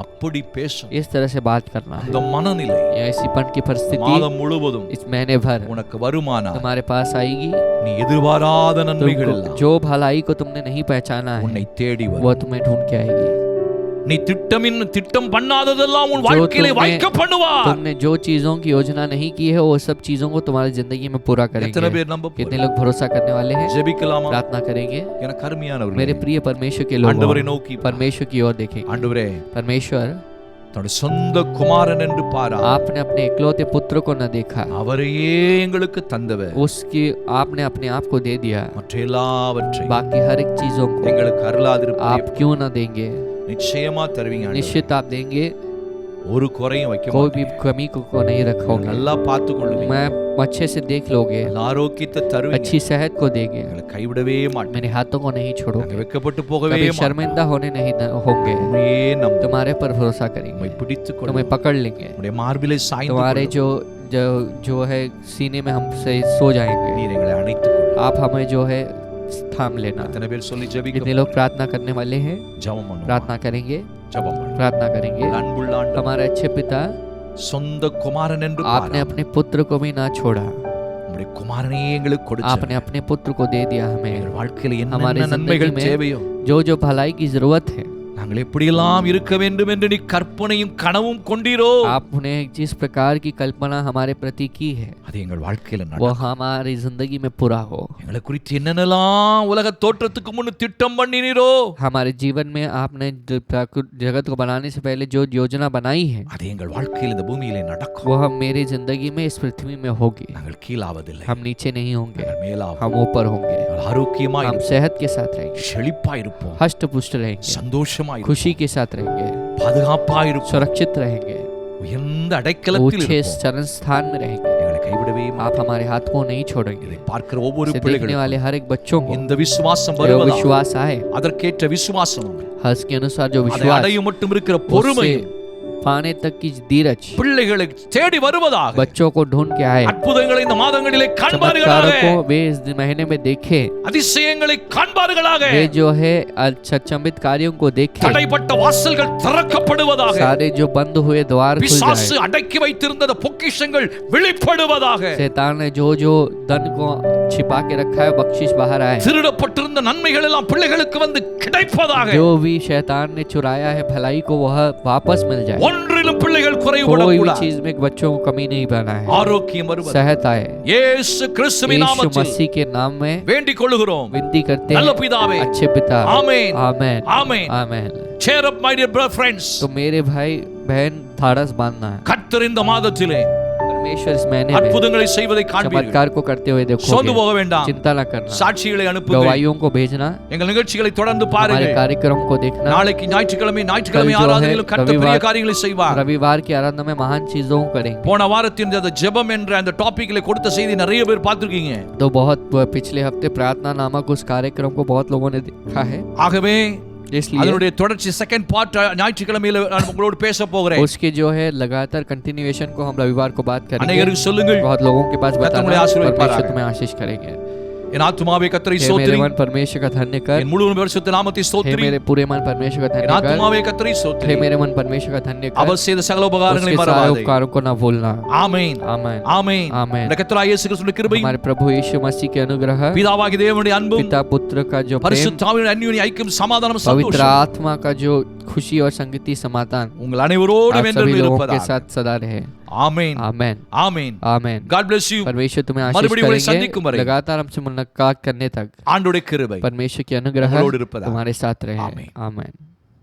அப்படி பேசும் इस तरह से बात करना है। அந்த மனநிலை यह ऐसीपन की परिस्थिति மாதம் முழுவதும் इस महीने भर உனக்கு வருமானா तुम्हारे पास आएगी। நீ எதிர்பாராத நன்மைகள் तुमको எல்லாம் जो भलाई को तुमने नहीं पहचाना है, உன்னை தேடி वो வரும். तुम्हें ढूंढ के आएगी। நீ திட்டம் பண்ணாததெல்லாம் உன் जो வாழ்க்கையில तुमने- வாய்க்க பண்ணுவார். तुमने जो चीजों की योजना नहीं की है, वो सब चीजों को तुम्हारी जिंदगी में पूरा எத்தனை करेंगे। பேர் நம்ப कितने लोग भरोसा करने वाले हैं? ஜெபிக்கலாமா? प्रार्थना करेंगे। எனக்கு அருமையானவர்களே, मेरे प्रिय परमेश्वर के ஆண்டவரை लोग நோக்கி परमेश्वर की ओर देखेंगे। ஆண்டவரே, परमेश्वर, தன்னுடைய சொந்த குமாரன் என்று பாரா, आपने अपने इकलौते पुत्र को न देखा, அவரையே எங்களுக்கு தந்தவர். उसकी आपने अपने आप को दे दिया, மற்ற எல்லாவற்றையும் बाकी हर एक चीजों को எங்களுக்கு அருளாதிருப்பது आप क्यों न देंगे? நிச்சயமா தருவீங்க ஆண்டவரே. निश्चित आप देंगे, ஒரு குறையும் வைக்க कोई மாட்டீங்க. भी कमी को नहीं रखोगे। நல்லா பார்த்து கொள்ளுவீங்க. मैं अच्छे से देख लोगे, நல்ல ஆரோக்கியத்தை தருவீங்க. अच्छी सेहत को देंगे, எங்களை கைவிடவே மாட்டீங்க. मेरे हाथों को नहीं நாங்க छोड़ोगे, வெட்கப்பட்டு போகவே कभी மாட்டோம். शर्मिंदा होने नहीं होंगे, உம்மையே நம்புவோம். तुम्हारे पर भरोसा உம்மை करेंगे, பிடித்துக் तुम्हें கொள்வோம். पकड़ लेंगे, உம்முடைய மார்பிலே சாய்ந்து तुम्हारे கொள்வோம். जो जो है सीने में हमसे सो जाएंगे, நீர் எங்களை அணைத்துக் கொள்ளும். आप हमें जो है थाम लेना। எத்தனை பேர் சொல்லி कितने ஜெபிக்க लोग प्रार्थना करने वाले हैं? ஜெபம் பண்ணுவோம். प्रार्थना करेंगे, ஜெபம் பண்ணுவோம். प्रार्थना करेंगे। அன்புள்ள ஆண்டவரே, हमारे अच्छे पिता, சொந்த குமாரன் என்று आपने பாராமல் अपने पुत्र को भी ना छोड़ा, உம்முடைய குமாரனையே எங்களுக்கு கொடுத்தார். आपने अपने पुत्र को दे दिया हमें। எங்கள் வாழ்க்கையில हमारी என்னென்ன जिंदगी நன்மைகள் में தேவையோ, जो जो भलाई की जरूरत है, நாங்கள் எப்படியெல்லாம் இருக்க வேண்டும் என்று நீ கற்பனையும் கனவும் கொண்டீரோ, आपने जिस प्रकार की कल्पना हमारे प्रति की है, அது எங்கள் வாழ்க்கையில वो நடக்கும். हमारी जिंदगी में पूरा हो। எங்களை குறித்து என்னென்னலாம் உலக தோற்றத்துக்கு முன் திட்டம் பண்ணினீரோ, हमारे जीवन में आपने जगत को बनाने से पहले जो योजना बनाई है, அது எங்கள் வாழ்க்கையில் இந்த பூமியிலே நடக்கும். वो हम मेरी जिंदगी में इस पृथ्वी में होगी। நாங்கள் கீழாவதில்லை, हम नीचे नहीं होंगे, நாங்கள் மேலாவோம். हम ऊपर होंगे, நாங்கள் ஆரோக்கியமாய் हम இருப்போம். सेहत के साथ रहेंगे, செழிப்பாய் இருப்போம். हष्ट पुष्ट रहेंगे, சந்தோஷமாய் இருப்போம். खुशी के साथ रहेंगे, பாதுகாப்பாய் இருப்போம். सुरक्षित रहेंगे, உயர்ந்த அடைக்கலத்தில் ऊंचे இருப்போம். चरण स्थान में रहेंगे। எங்களை கைவிடவே மாட்டோம். आप हमारे हाथ को नहीं छोड़ेंगे। இதை பார்க்கிற ஒவ்வொரு इसे देखने பிள்ளைகளும் वाले हर एक बच्चों को இந்த விசுவாசம் जो வருவதா, विश्वास आए, அதற்கேற்ற விசுவாசம், हर्ष के अनुसार जो அதை विश्वास, அடையும் மட்டும் இருக்கிற उससे பொறுமையும் पाने तक की धीरज பிள்ளைகளை தேடி வருவதாக बच्चों को ढूंढ के आए, அற்புதங்களை இந்த மாதங்களிலே चमत्कारों காண்பார்களாக को वे इस महीने में देखे, அதிசயங்களை காண்பார்களாக वे जो है अचंभित कार्यों को देखे, தடைப்பட்ட வாசல்கள் திறக்கப்படுவதாக सारे जो बंद हुए द्वार खुल பிசாசு जाए, அடக்கி வைத்திருந்த பொக்கிஷங்கள் வெளிப்படுவதாக शैतान ने जो जो धन को छिपा के रखा है बख्शिश बाहर आए, திருடப்பட்டிருந்த நன்மைகள் எல்லாம் பிள்ளைகளுக்கு வந்து கிடைப்பதாக जो भी शैतान ने चुराया है भलाई को वह वापस मिल जाए, ஒன்றிலும் பிள்ளைகள் कोई भी குறைவுபடக்கூடாது चीज में बच्चों को कमी नहीं बना है, ஆரோக்கியம் வருவது सेहत आए, இயேசு கிறிஸ்துவின் यीशु நாமத்தில் मसीह के नाम में வேண்டிக் கொள்கிறோம் विनती करते நல்ல हैं, பிதாவே अच्छे पिता, ஆமென் आमेन, ஆமென் आमेन। cheer up my dear friends तो मेरे भाई बहन धारस बांधना है, கர்த்தர் இந்த மாதத்திலே परमेश्वर इस महीने में அற்புதங்களை செய்வதை காண்பீர்கள் चमत्कार को करते हुए சோர்ந்து देखोगे, போக வேண்டாம் चिंता न करना, சாட்சிகளை அனுப்புங்கள் गवाहियों को भेजना, எங்கள் நிகழ்ச்சிகளை தொடர்ந்து हमारे பாருங்கள் कार्यक्रम को देखना, நாளைக்கு ஞாயிற்றுக்கிழமை कल जो ஆராதனையில் है கர்த்தர் பெரிய காரியங்களை செய்வார் रविवार की आराधना में महान चीजों को करेंगे। போன வாரத்தின் அந்த ஜெபம் என்ற அந்த டாபிக்ல கொடுத்த செய்தி நிறைய பேர் பார்த்திருக்கீங்க तो बहुत पिछले हफ्ते प्रार्थना नामक उस कार्यक्रम को बहुत लोगों ने देखा है, ஆகவே इसलिए அதனுடைய தொடர்ச்சி செகண்ட் பார்ட் ஞாயிற்றுக்கிழமையில நான் உங்களோடு பேச போகிறேன் उसके जो है लगातार कंटिन्यूएशन को हम रविवार को बात करेंगे। அநேகருக்கு சொல்லுங்கள் बहुत लोगों के पास कर्ता बताना, तुम्हें आशीर्वाद परमेश्वर पारा तुम्हें आशीष करेंगे। என் ஆத்துமாவே கர்த்தரை हे मेरे ஸ்தோத்திரி मन परमेश्वर का धन्य कर, என் முழு பரிசுத்த நாமத்தை हे ஸ்தோத்திரி मेरे पूरे मन परमेश्वर का என் धन्य कर, ஆத்துமாவே கர்த்தரை हे ஸ்தோத்திரி मेरे मन परमेश्वर का धन्य कर, அவர் செய்த சகல உபகாரங்களை उसके सारे மறவாதே उपकारों को न भूलना। ஆமென் आमेन, ஆமென் आमेन। இந்த கர்த்தராகிய இயேசு கிறிஸ்துவின் கிருபையும் हमारे प्रभु यीशु मसीह के अनुग्रह, பிதாவாகிய தேவனுடைய அன்பும் पिता पुत्र का जो प्रेम, பரிசுத்த ஆவியின் அந்யோன்ய ஐக்கியம் சமாதானம் पवित्र சந்தோஷம் आत्मा का जो खुशी और संगति समाधान உங்கள் அனைவரோடும் आप என்றும் सभी लोगों के இருப்பதாக साथ सदा रहे। ஆமென் आमेन, ஆமென் आमेन। God bless you परमेश्वर तुम्हें आशीष मறுபடியும் உங்களை करेंगे, சந்திக்கும் வரை लगातार हमसे मुलाकात करने तक ஆண்டவருடைய கிருபை परमेश्वर की अनुग्रह உங்களோடு இருப்பதாக। तुम्हारे साथ रहे। आमीन। आमेन।